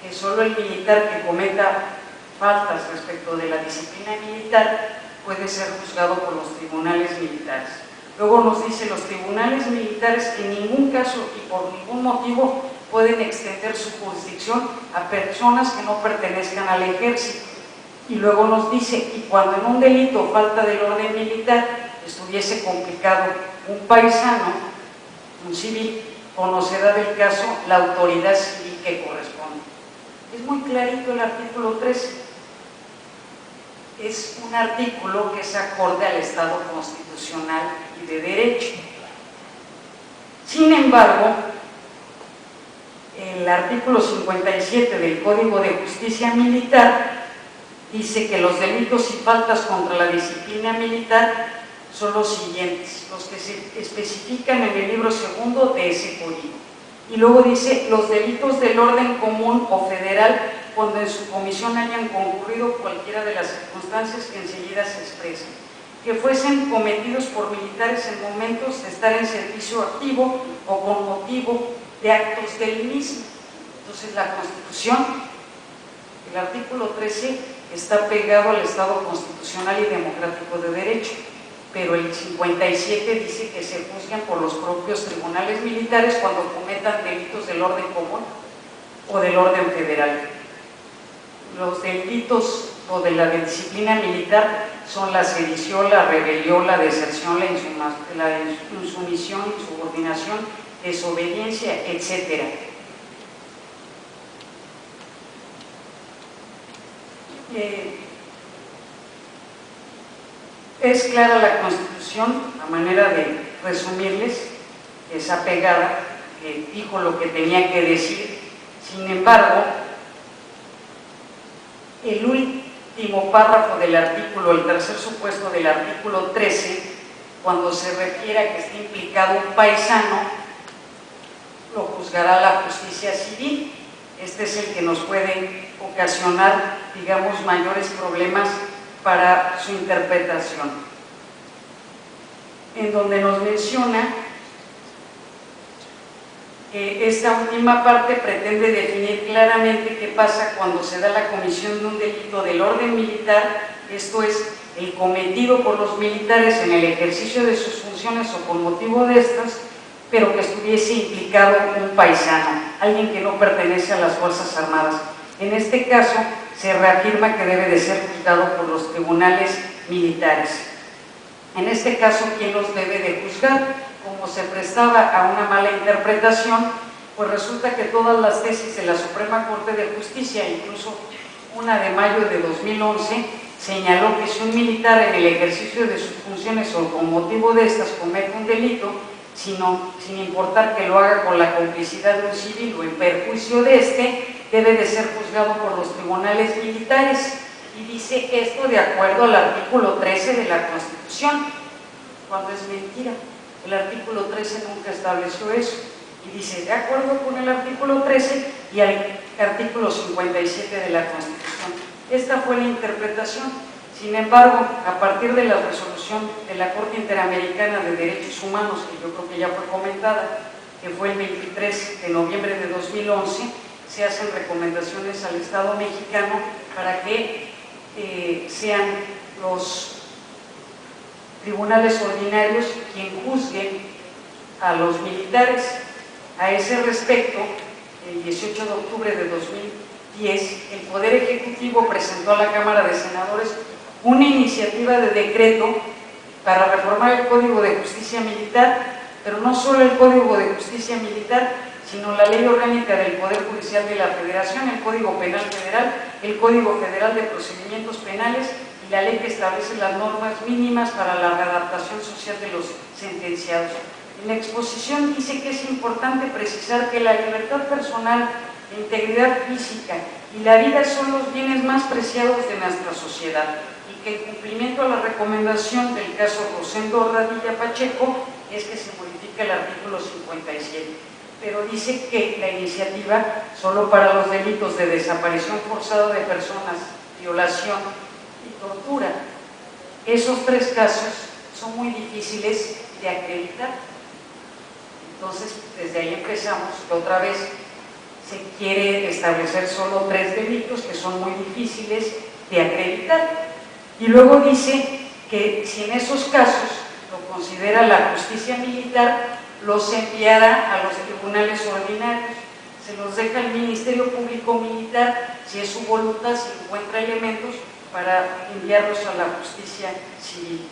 que solo el militar que cometa faltas respecto de la disciplina militar puede ser juzgado por los tribunales militares. Luego nos dice: los tribunales militares en ningún caso y por ningún motivo pueden extender su jurisdicción a personas que no pertenezcan al ejército. Y luego nos dice: y cuando en un delito o falta del orden militar estuviese complicado un paisano, un civil, conocerá del caso la autoridad civil que corresponde. Es muy clarito el artículo 13. Es un artículo que es acorde al Estado constitucional y de derecho. Sin embargo, el artículo 57 del Código de Justicia Militar dice que los delitos y faltas contra la disciplina militar son los siguientes, los que se especifican en el libro segundo de ese código. Y luego dice: los delitos del orden común o federal, cuando en su comisión hayan concurrido cualquiera de las circunstancias que enseguida se expresan, que fuesen cometidos por militares en momentos de estar en servicio activo o con motivo de actos del mismo. Entonces la Constitución, el artículo 13, está pegado al Estado constitucional y democrático de derecho, pero el 57 dice que se juzgan por los propios tribunales militares cuando cometan delitos del orden común o del orden federal. Los delitos o de la disciplina militar son la sedición, la rebelión, la deserción, la insumisión, insubordinación, desobediencia, etc. Es clara la Constitución, a manera de resumirles, es apegada, que dijo lo que tenía que decir. Sin embargo, el último párrafo del artículo, el tercer supuesto del artículo 13, cuando se refiere a que esté implicado un paisano, lo juzgará la justicia civil. Este es el que nos puede ocasionar, digamos, mayores problemas para su interpretación, en donde nos menciona que esta última parte pretende definir claramente qué pasa cuando se da la comisión de un delito del orden militar, esto es, el cometido por los militares en el ejercicio de sus funciones o por motivo de estas, pero que estuviese implicado un paisano, alguien que no pertenece a las Fuerzas Armadas. En este caso, se reafirma que debe de ser juzgado por los tribunales militares. En este caso, ¿quién los debe de juzgar? Como se prestaba a una mala interpretación, pues resulta que todas las tesis de la Suprema Corte de Justicia, incluso una de mayo de 2011, señaló que si un militar en el ejercicio de sus funciones o con motivo de estas comete un delito, sin importar que lo haga con la complicidad de un civil o en perjuicio de este, debe de ser juzgado por los tribunales militares. Y dice esto de acuerdo al artículo 13 de la Constitución, cuando es mentira. El artículo 13 nunca estableció eso. Y dice, de acuerdo con el artículo 13 y al artículo 57 de la Constitución. Esta fue la interpretación. Sin embargo, a partir de la resolución de la Corte Interamericana de Derechos Humanos, que yo creo que ya fue comentada, que fue el 23 de noviembre de 2011, se hacen recomendaciones al Estado mexicano para que sean los tribunales ordinarios quien juzguen a los militares. A ese respecto, el 18 de octubre de 2010, el Poder Ejecutivo presentó a la Cámara de Senadores una iniciativa de decreto para reformar el Código de Justicia Militar, pero no solo el Código de Justicia Militar, sino la Ley Orgánica del Poder Judicial de la Federación, el Código Penal Federal, el Código Federal de Procedimientos Penales y la ley que establece las normas mínimas para la readaptación social de los sentenciados. En la exposición dice que es importante precisar que la libertad personal, la integridad física y la vida son los bienes más preciados de nuestra sociedad y que el cumplimiento a la recomendación del caso Rosendo Radilla Pacheco es que se modifique el artículo 57. Pero dice que la iniciativa solo para los delitos de desaparición forzada de personas, violación y tortura. Esos tres casos son muy difíciles de acreditar. Entonces, desde ahí empezamos, que otra vez se quiere establecer solo tres delitos que son muy difíciles de acreditar. Y luego dice que si en esos casos lo considera la justicia militar, los enviará a los tribunales ordinarios, se los deja al Ministerio Público Militar, si es su voluntad, si encuentra elementos para enviarlos a la justicia civil.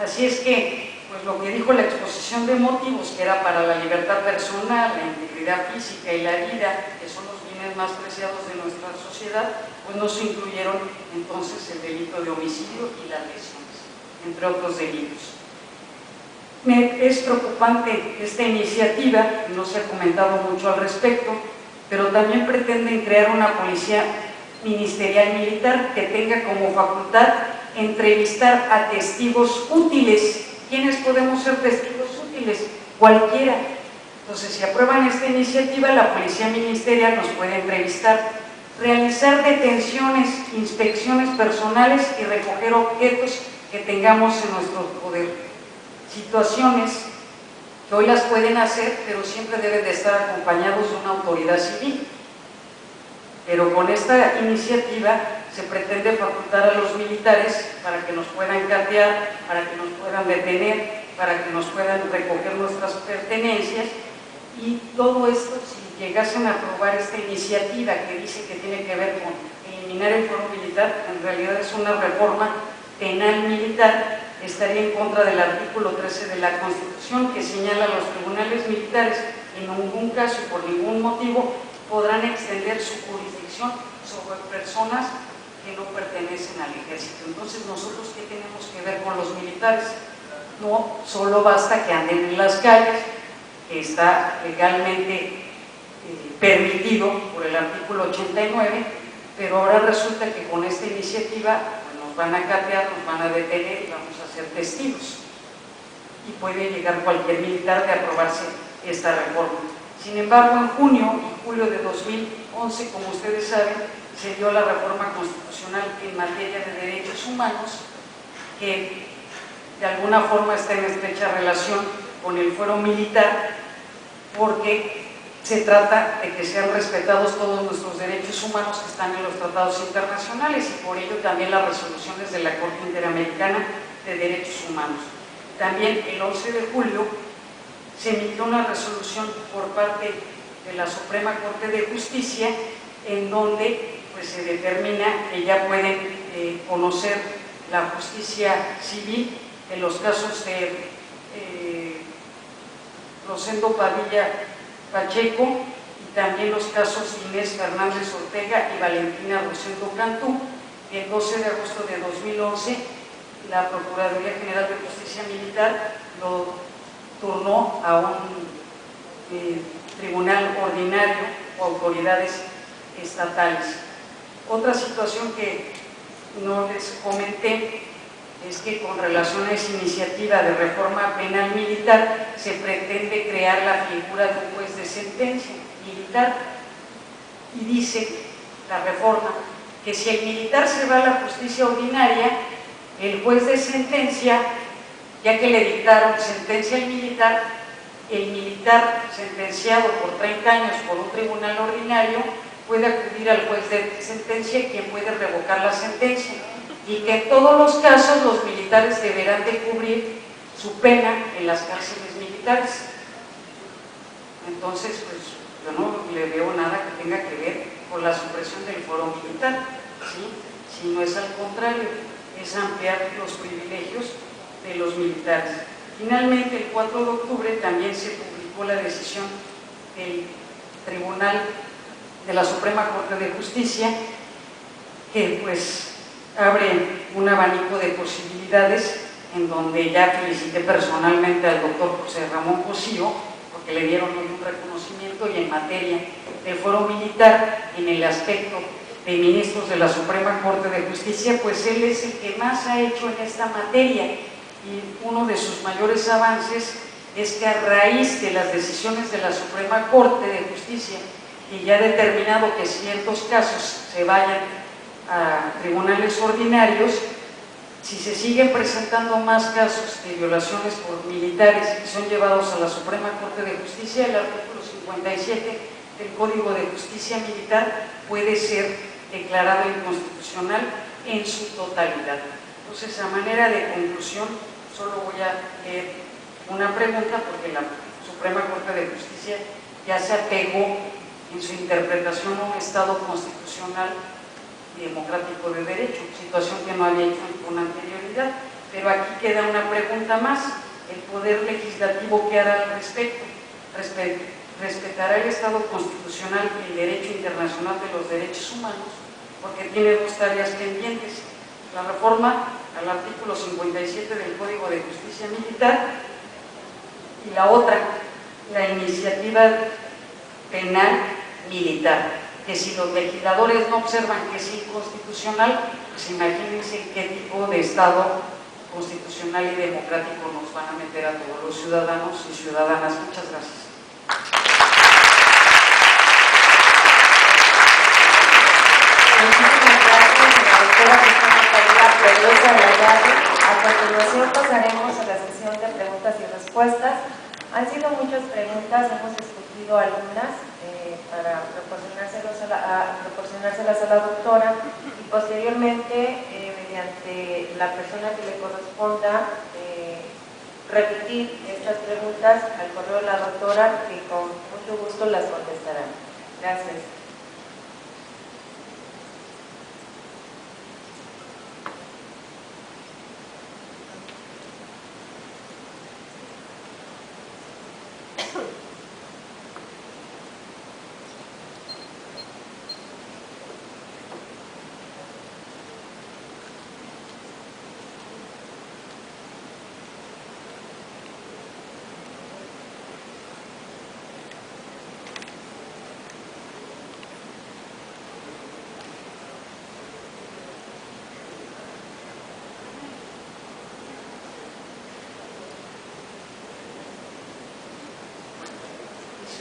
Así es que, pues lo que dijo la exposición de motivos, que era para la libertad personal, la integridad física y la vida, que son los bienes más preciados de nuestra sociedad, pues no se incluyeron entonces el delito de homicidio y las lesiones, entre otros delitos. Es preocupante esta iniciativa, no se ha comentado mucho al respecto, pero también pretenden crear una policía ministerial militar que tenga como facultad entrevistar a testigos útiles. ¿Quiénes podemos ser testigos útiles? Cualquiera. Entonces, si aprueban esta iniciativa, la policía ministerial nos puede entrevistar, realizar detenciones, inspecciones personales y recoger objetos que tengamos en nuestro poder. Situaciones que hoy las pueden hacer, pero siempre deben de estar acompañados de una autoridad civil. Pero con esta iniciativa se pretende facultar a los militares para que nos puedan catear, para que nos puedan detener, para que nos puedan recoger nuestras pertenencias, y todo esto, si llegasen a aprobar esta iniciativa que dice que tiene que ver con eliminar el fuero militar, en realidad es una reforma penal militar, estaría en contra del artículo 13 de la Constitución, que señala a los tribunales militares en ningún caso y por ningún motivo podrán extender su jurisdicción sobre personas que no pertenecen al ejército. Entonces, ¿nosotros qué tenemos que ver con los militares? No solo basta que anden en las calles, que está legalmente permitido por el artículo 89, pero ahora resulta que con esta iniciativa nos van a catear, nos van a detener y vamos a ser testigos. Y puede llegar cualquier militar de aprobarse esta reforma. Sin embargo, en junio y julio de 2011, como ustedes saben, se dio la reforma constitucional en materia de derechos humanos, que de alguna forma está en estrecha relación con el fuero militar, porque se trata de que sean respetados todos nuestros derechos humanos que están en los tratados internacionales, y por ello también las resoluciones de la Corte Interamericana de Derechos Humanos. También el 11 de julio se emitió una resolución por parte de la Suprema Corte de Justicia, en donde pues, se determina que ya pueden conocer la justicia civil en los casos de Rosendo Padilla Pacheco, y también los casos de Inés Fernández Ortega y Valentina Rosendo Cantú. El 12 de agosto de 2011, la Procuraduría General de Justicia Militar lo turnó a un tribunal ordinario o autoridades estatales. Otra situación que no les comenté es que con relación a esa iniciativa de reforma penal militar se pretende crear la figura de un juez de sentencia militar, y dice la reforma que si el militar se va a la justicia ordinaria, el juez de sentencia, ya que le dictaron sentencia al militar, el militar sentenciado por 30 años por un tribunal ordinario puede acudir al juez de sentencia, quien puede revocar la sentencia, y que en todos los casos los militares deberán de cubrir su pena en las cárceles militares. Entonces, pues yo no le veo nada que tenga que ver con la supresión del fuero militar, ¿sí? Si no es al contrario, es ampliar los privilegios de los militares. Finalmente, el 4 de octubre también se publicó la decisión del Tribunal de la Suprema Corte de Justicia, que pues abre un abanico de posibilidades, en donde ya felicité personalmente al doctor José Ramón Cosío, porque le dieron un reconocimiento, y en materia del fuero militar, en el aspecto de ministros de la Suprema Corte de Justicia, pues él es el que más ha hecho en esta materia, y uno de sus mayores avances es que a raíz de las decisiones de la Suprema Corte de Justicia, y ya determinado que ciertos casos se vayan a tribunales ordinarios, si se siguen presentando más casos de violaciones por militares que son llevados a la Suprema Corte de Justicia, el artículo 57 del Código de Justicia Militar puede ser declarado inconstitucional en su totalidad. Entonces, a manera de conclusión, solo voy a leer una pregunta, porque la Suprema Corte de Justicia ya se apegó en su interpretación a un Estado constitucional y democrático de derecho, situación que no había hecho con anterioridad. Pero aquí queda una pregunta más: ¿el Poder Legislativo qué hará al respecto? ¿Respetará el Estado constitucional y el derecho internacional de los derechos humanos? Porque tiene dos tareas pendientes: la reforma al artículo 57 del Código de Justicia Militar, y la otra, la iniciativa penal militar, que si los legisladores no observan que es inconstitucional, pues imagínense qué tipo de Estado constitucional y democrático nos van a meter a todos los ciudadanos y ciudadanas. Muchas gracias. Muchísimas gracias a la doctora Cristina Pedrosa Gallardo. A continuación pasaremos a la sesión de preguntas y respuestas. Han sido muchas preguntas, hemos escuchado recibido algunas para proporcionárselas a la doctora y posteriormente, mediante la persona que le corresponda, repetir estas preguntas al correo de la doctora, que con mucho gusto las contestará. Gracias.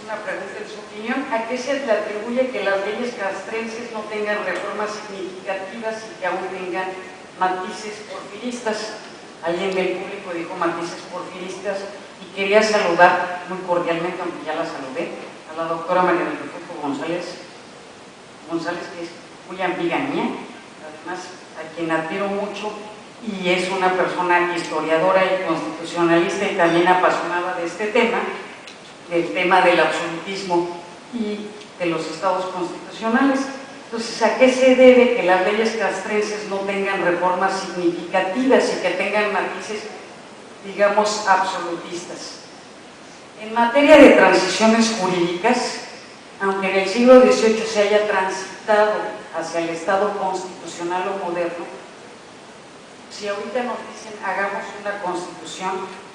Una pregunta en su opinión, ¿a qué se le atribuye que las leyes castrenses no tengan reformas significativas y que aún tengan matices porfiristas? Alguien del público dijo matices porfiristas y quería saludar muy cordialmente, aunque ya la saludé, a la doctora María del Refugio González, que es muy amiga mía, además a quien admiro mucho y es una persona historiadora y constitucionalista y también apasionada de este tema, del tema del absolutismo y de los estados constitucionales. Entonces, ¿a qué se debe que las leyes castrenses no tengan reformas significativas y que tengan matices, digamos, absolutistas? En materia de transiciones jurídicas, aunque en el siglo XVIII se haya transitado hacia el estado constitucional o moderno, si ahorita nos dicen hagamos una constitución,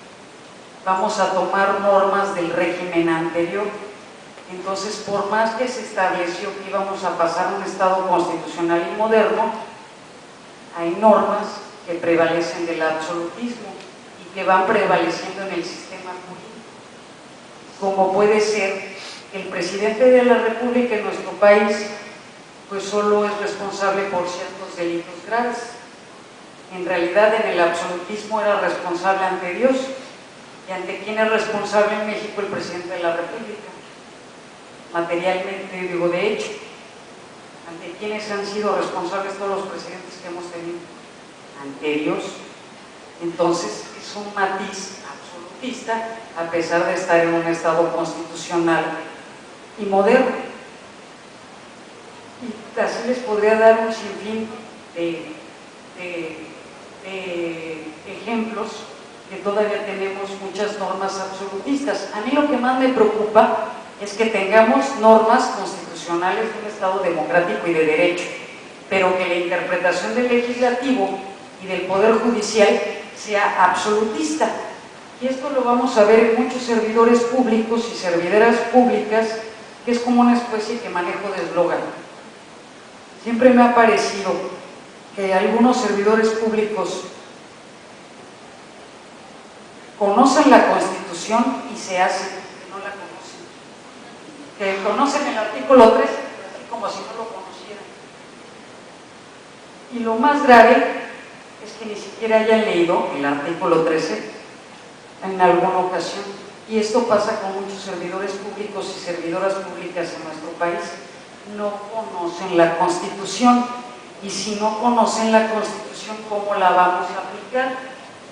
vamos a tomar normas del régimen anterior. Entonces, por más que se estableció que íbamos a pasar a un estado constitucional y moderno, hay normas que prevalecen del absolutismo y que van prevaleciendo en el sistema jurídico, como puede ser que el presidente de la República en nuestro país pues solo es responsable por ciertos delitos graves. En realidad, en el absolutismo era responsable ante Dios. ¿Y ante quién es responsable en México? El presidente de la República. Materialmente, digo, de hecho, ¿ante quiénes han sido responsables todos los presidentes que hemos tenido? Ante Dios. Entonces, es un matiz absolutista, a pesar de estar en un estado constitucional y moderno. Y así les podría dar un sinfín de ejemplos, que todavía tenemos muchas normas absolutistas. A mí lo que más me preocupa es que tengamos normas constitucionales de un Estado democrático y de derecho, pero que la interpretación del legislativo y del Poder Judicial sea absolutista. Y esto lo vamos a ver en muchos servidores públicos y servidoras públicas, que es como una especie de manejo de eslogan. Siempre me ha parecido que algunos servidores públicos conocen la Constitución y se hacen que no la conocen, que conocen el artículo 13 así como si no lo conocieran. Y lo más grave es que ni siquiera hayan leído el artículo 13 en alguna ocasión, y esto pasa con muchos servidores públicos y servidoras públicas en nuestro país. No conocen la Constitución, y si no conocen la Constitución, ¿cómo la vamos a aplicar?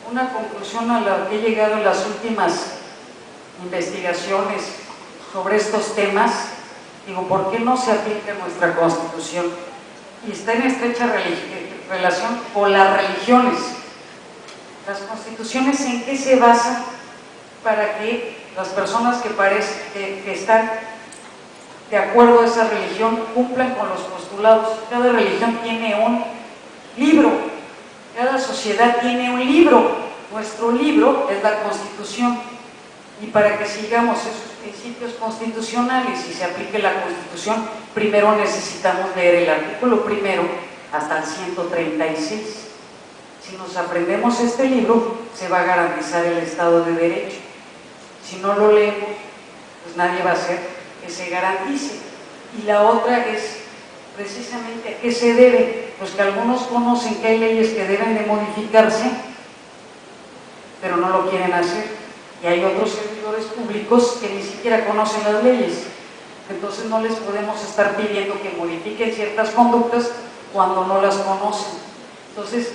Una conclusión a la que he llegado en las últimas investigaciones sobre estos temas, digo, ¿por qué no se aplica nuestra Constitución? Y está en estrecha relación con las religiones. Las constituciones, ¿en qué se basan para que las personas que están de acuerdo a esa religión cumplan con los postulados? Cada religión tiene un libro, cada sociedad tiene un libro. Nuestro libro es la Constitución, y para que sigamos esos principios constitucionales y se aplique la Constitución, primero necesitamos leer el artículo primero hasta el 136. Si nos aprendemos este libro, se va a garantizar el Estado de Derecho. Si no lo leemos, pues nadie va a hacer que se garantice. Y la otra es precisamente a qué se debe, pues que algunos conocen que hay leyes que deben de modificarse, pero no lo quieren hacer. y hay otros servidores públicos que ni siquiera conocen las leyes. Entonces no les podemos estar pidiendo que modifiquen ciertas conductas cuando no las conocen. Entonces,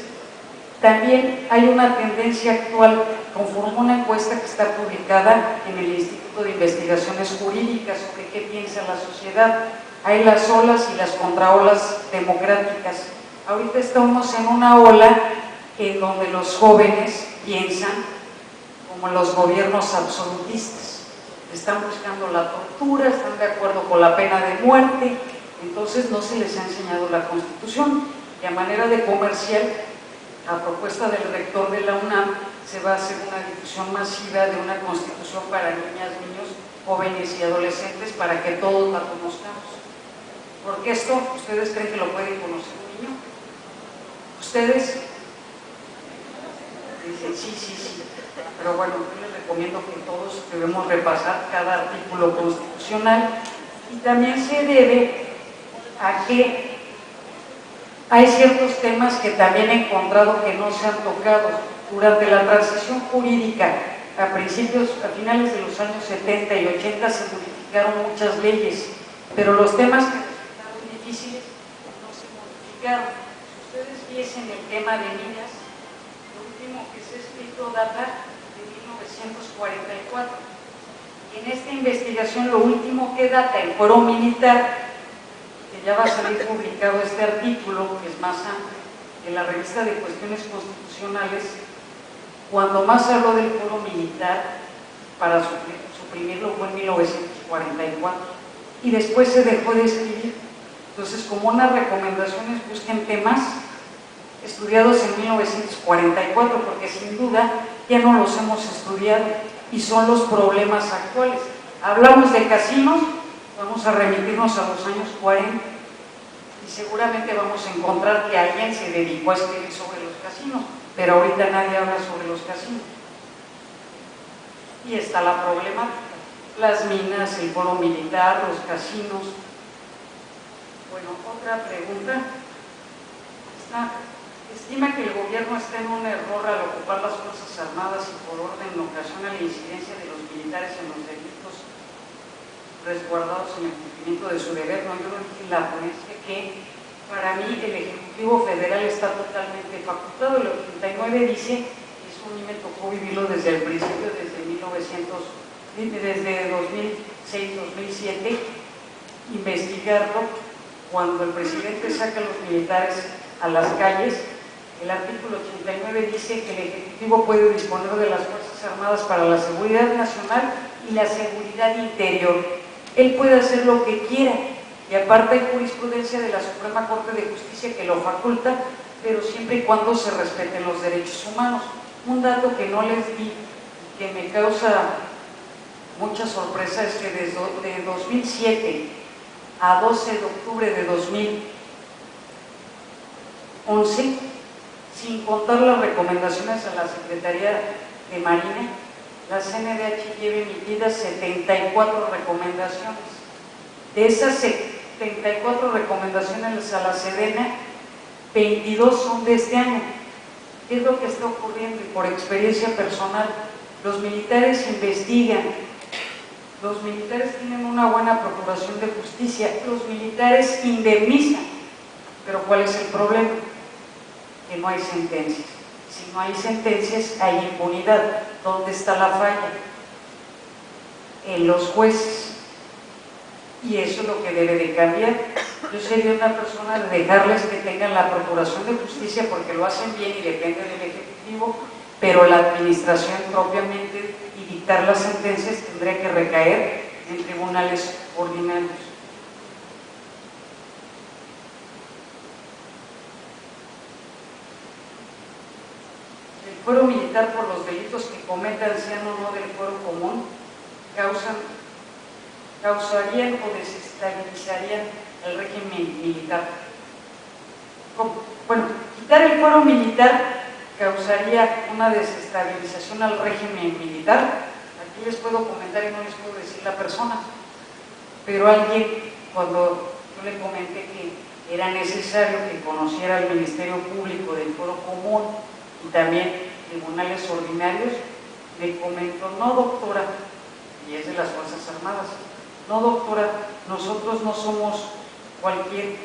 también hay una tendencia actual, conforme una encuesta que está publicada en el Instituto de Investigaciones Jurídicas sobre qué piensa la sociedad. Hay las olas y las contraolas democráticas. Ahorita estamos en una ola en donde los jóvenes piensan como los gobiernos absolutistas. Están buscando la tortura, están de acuerdo con la pena de muerte, entonces no se les ha enseñado la Constitución. Y a manera de comercial, a propuesta del rector de la UNAM, se va a hacer una difusión masiva de una Constitución para niñas, niños, jóvenes y adolescentes para que todos la conozcamos. Porque esto, ¿ustedes creen que lo puede conocer un niño? ¿Ustedes? Dicen sí. Pero bueno, yo les recomiendo que todos debemos repasar cada artículo constitucional, y también se debe a que hay ciertos temas que también he encontrado que no se han tocado. Durante la transición jurídica, a finales de los años 70 y 80 se modificaron muchas leyes, pero los temas que resultaron difíciles no se modificaron. Si ustedes viesen el tema de niñas, lo último que se ha escrito data de 1944. Y en esta investigación lo último que data el fuero militar, que ya va a salir publicado este artículo, que es más amplio, en la revista de cuestiones constitucionales, cuando más habló del fuero militar para suprimirlo fue en 1944, y después se dejó de escribir. Entonces, como unas recomendaciones, busquen temas estudiados en 1944, porque sin duda ya no los hemos estudiado y son los problemas actuales. Hablamos de casinos, vamos a remitirnos a los años 40 y seguramente vamos a encontrar que alguien se dedicó a escribir sobre los casinos, pero ahorita nadie habla sobre los casinos. Y está la problemática, las minas, el fuero militar, los casinos. Bueno, otra pregunta. Estima que el gobierno está en un error al ocupar las Fuerzas Armadas y por orden ocasiona la incidencia de los militares en los delitos resguardados en el cumplimiento de su deber. No, yo lo dije en la ponencia que para mí el Ejecutivo Federal está totalmente facultado. El 89 dice, eso a mí me tocó vivirlo desde el principio, desde 2006-2007, investigarlo. Cuando el presidente saca a los militares a las calles, el artículo 89 dice que el Ejecutivo puede disponer de las Fuerzas Armadas para la seguridad nacional y la seguridad interior. Él puede hacer lo que quiera, y aparte hay jurisprudencia de la Suprema Corte de Justicia que lo faculta, pero siempre y cuando se respeten los derechos humanos. Un dato que no les di, que me causa mucha sorpresa, es que desde 2007 a 12 de octubre de 2011, sin contar las recomendaciones a la Secretaría de Marina, la CNDH lleva emitidas 74 recomendaciones. De esas 74 recomendaciones a la Sedena, 22 son de este año. ¿Qué es lo que está ocurriendo? Y por experiencia personal, los militares investigan, los militares tienen una buena procuración de justicia, los militares indemnizan, pero ¿cuál es el problema? Que no hay sentencias. Si no hay sentencias, hay impunidad. ¿Dónde está la falla? En los jueces. Y eso es lo que debe de cambiar. Yo sería una persona de dejarles que tengan la procuración de justicia porque lo hacen bien y depende del Ejecutivo, pero la administración propiamente y dictar las sentencias tendría que recaer en tribunales ordinarios. El fuero militar, por los delitos que cometan, sean o no del fuero común, causarían o desestabilizarían el régimen militar. Bueno, quitar el fuero militar causaría una desestabilización al régimen militar. Aquí les puedo comentar y no les puedo decir la persona, pero alguien, cuando yo le comenté que era necesario que conociera el Ministerio Público del fuero común y también tribunales ordinarios, me comentó: no, doctora, y es de las Fuerzas Armadas, no, doctora, nosotros no somos cualquier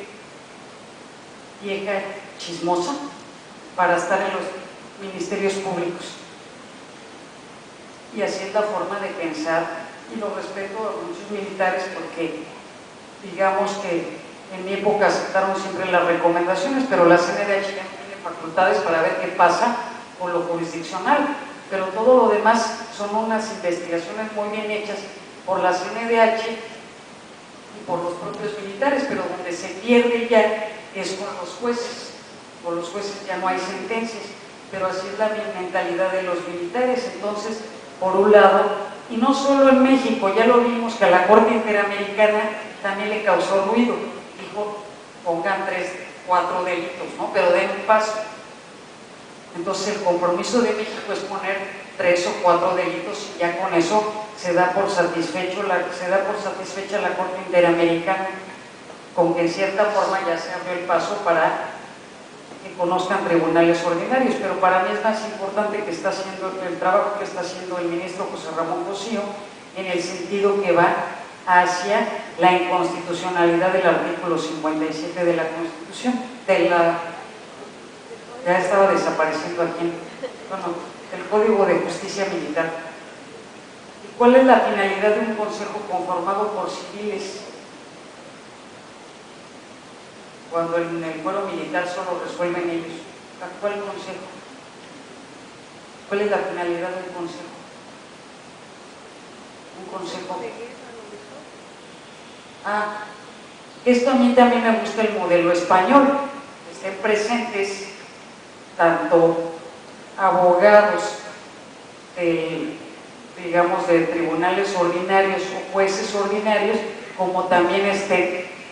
vieja chismosa para estar en los ministerios públicos. Y así es la forma de pensar, y lo respeto a muchos militares porque digamos que en mi época aceptaron siempre las recomendaciones, pero la CNDH ya no tiene facultades para ver qué pasa con lo jurisdiccional, pero todo lo demás son unas investigaciones muy bien hechas por la CNDH y por los propios militares, pero donde se pierde ya es con los jueces. Con los jueces ya no hay sentencias, pero así es la mentalidad de los militares. Entonces, por un lado, y no solo en México, ya lo vimos que a la Corte Interamericana también le causó ruido, dijo: pongan 3, 4 delitos, ¿no? Pero den un paso. Entonces el compromiso de México es poner 3 o 4 delitos, y ya con eso se da por satisfecha la Corte Interamericana, con que en cierta forma ya se abrió el paso para que conozcan tribunales ordinarios. Pero para mí es más importante que está haciendo el trabajo que está haciendo el ministro José Ramón Cosío, en el sentido que va hacia la inconstitucionalidad del artículo 57 de la Constitución, ya estaba desapareciendo aquí, el Código de Justicia Militar. ¿Y cuál es la finalidad de un consejo conformado por civiles, cuando en el fuero militar solo resuelven ellos? ¿Cuál consejo? ¿Cuál es la finalidad de un consejo? Un consejo. Esto a mí también me gusta el modelo español, que estén presentes tanto abogados digamos de tribunales ordinarios o jueces ordinarios, como también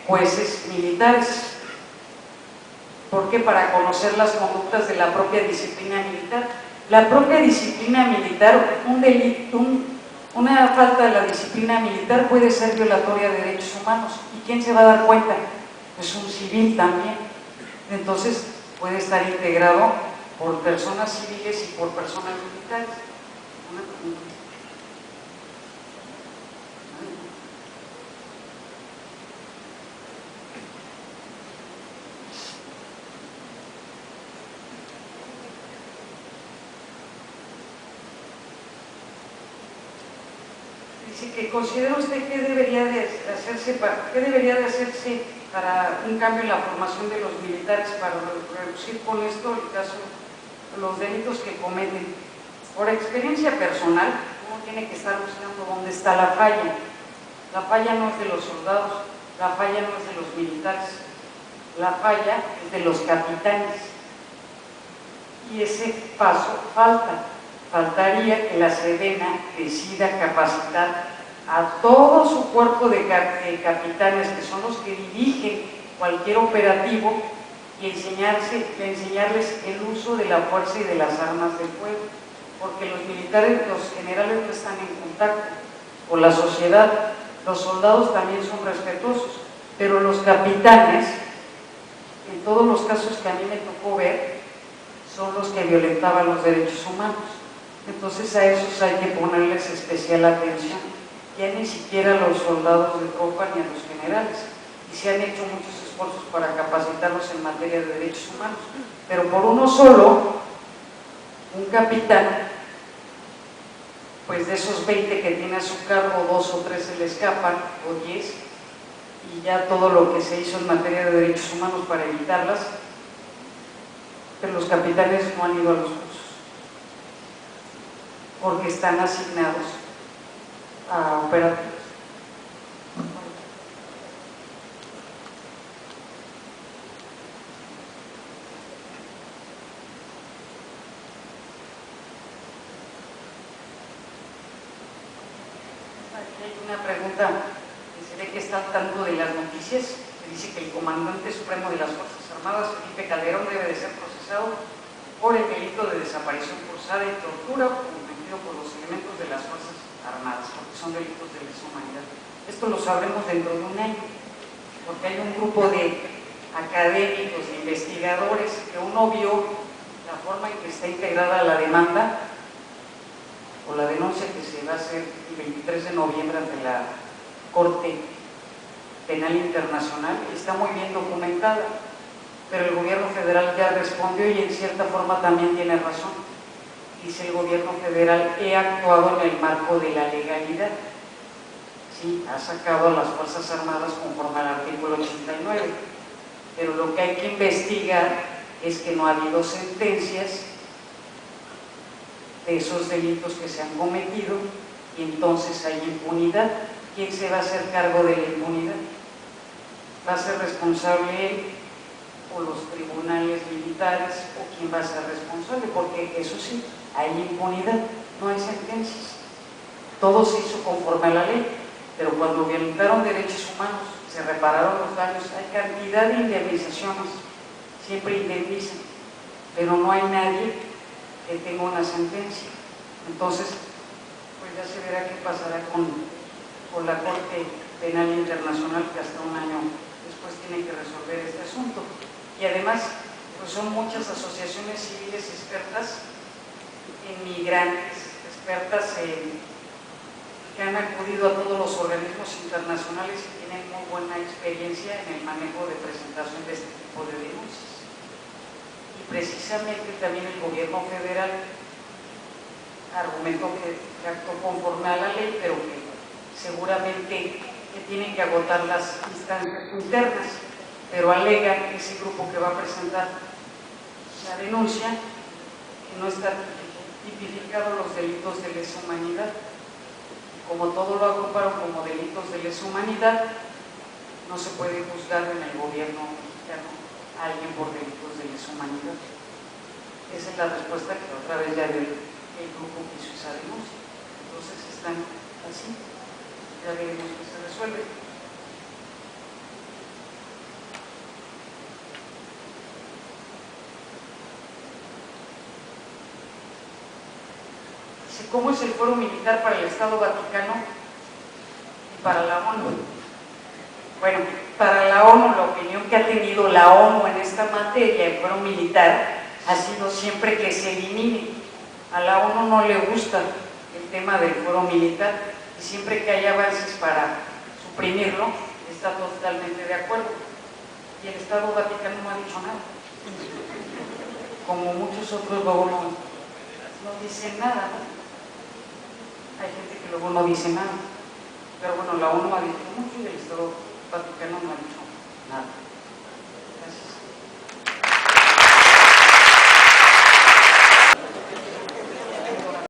jueces militares. ¿Por qué? Para conocer las conductas de la propia disciplina militar. La propia disciplina militar, una falta de la disciplina militar puede ser violatoria de derechos humanos. ¿Y quién se va a dar cuenta? Pues un civil también. Entonces puede estar integrado por personas civiles y por personas militares. Una pregunta. Dice que considera usted qué debería de hacerse para un cambio en la formación de los militares para reducir con esto el caso, los delitos que cometen. Por experiencia personal, uno tiene que estar buscando dónde está la falla. La falla no es de los soldados, la falla no es de los militares, la falla es de los capitanes. Y ese paso faltaría que la Sedena decida capacitar a todo su cuerpo de capitanes, que son los que dirigen cualquier operativo, y enseñarles el uso de la fuerza y de las armas de fuego, porque los militares, los generales, no están en contacto con la sociedad. Los soldados también son respetuosos, pero los capitanes, en todos los casos que a mí me tocó ver, son los que violentaban los derechos humanos. Entonces a esos hay que ponerles especial atención. Ya ni siquiera a los soldados de tropa ni a los generales. Y se han hecho muchos esfuerzos para capacitarlos en materia de derechos humanos. Pero por uno solo, un capitán, pues de esos 20 que tiene a su cargo, 2 o 3 se le escapan, o 10, y ya todo lo que se hizo en materia de derechos humanos para evitarlas, pero los capitanes no han ido a los cursos, porque están asignados a operativos. Aquí hay una pregunta que se ve que está al tanto de las noticias, que dice que el comandante supremo de las Fuerzas Armadas, Felipe Calderón, debe de ser procesado por el delito de desaparición forzada y tortura cometido por los elementos de las Fuerzas Armadas, porque son delitos de lesa humanidad. Esto lo sabremos dentro de un año, porque hay un grupo de académicos, de investigadores, que uno vio la forma en que está integrada la demanda, o la denuncia que se va a hacer el 23 de noviembre ante la Corte Penal Internacional está muy bien documentada, pero el gobierno federal ya respondió y en cierta forma también tiene razón. Dice el gobierno federal: he actuado en el marco de la legalidad. Sí, ha sacado a las Fuerzas Armadas conforme al artículo 89, pero lo que hay que investigar es que no ha habido sentencias de esos delitos que se han cometido y entonces hay impunidad. ¿Quién se va a hacer cargo de la impunidad? ¿Va a ser responsable él o los tribunales militares o quién va a ser responsable? Porque eso sí, hay impunidad, no hay sentencias. Todo se hizo conforme a la ley, pero cuando violentaron derechos humanos, se repararon los daños, hay cantidad de indemnizaciones, siempre indemnizan, pero no hay nadie que tenga una sentencia. Entonces, pues ya se verá qué pasará con la Corte Penal Internacional, que hasta un año después tiene que resolver este asunto. Y además, pues son muchas asociaciones civiles expertas en migrantes, expertas que han acudido a todos los organismos internacionales y tienen muy buena experiencia en el manejo de presentación de este tipo de denuncias. Y precisamente también el gobierno federal argumentó que actuó conforme a la ley, pero que seguramente que tienen que agotar las instancias internas, pero alegan ese grupo que va a presentar la denuncia que no está tipificado los delitos de lesa humanidad. Como todo lo agruparon como delitos de lesa humanidad, no se puede juzgar en el gobierno mexicano a alguien por delitos de lesa humanidad. Esa es la respuesta que otra vez ya dio el grupo que hizo esa denuncia. Entonces están así, ya veremos que se resuelve. ¿Cómo es el Foro Militar para el Estado Vaticano y para la ONU? Bueno, para la ONU, la opinión que ha tenido la ONU en esta materia, el Foro Militar, ha sido siempre que se elimine. A la ONU no le gusta el tema del Foro Militar y siempre que hay avances para suprimirlo, está totalmente de acuerdo. Y el Estado Vaticano no ha dicho nada. Como muchos otros luego no dicen nada, ¿no? Hay gente que luego no dice nada, pero bueno, la ONU ha dicho mucho y el Estado Vaticano no ha dicho nada.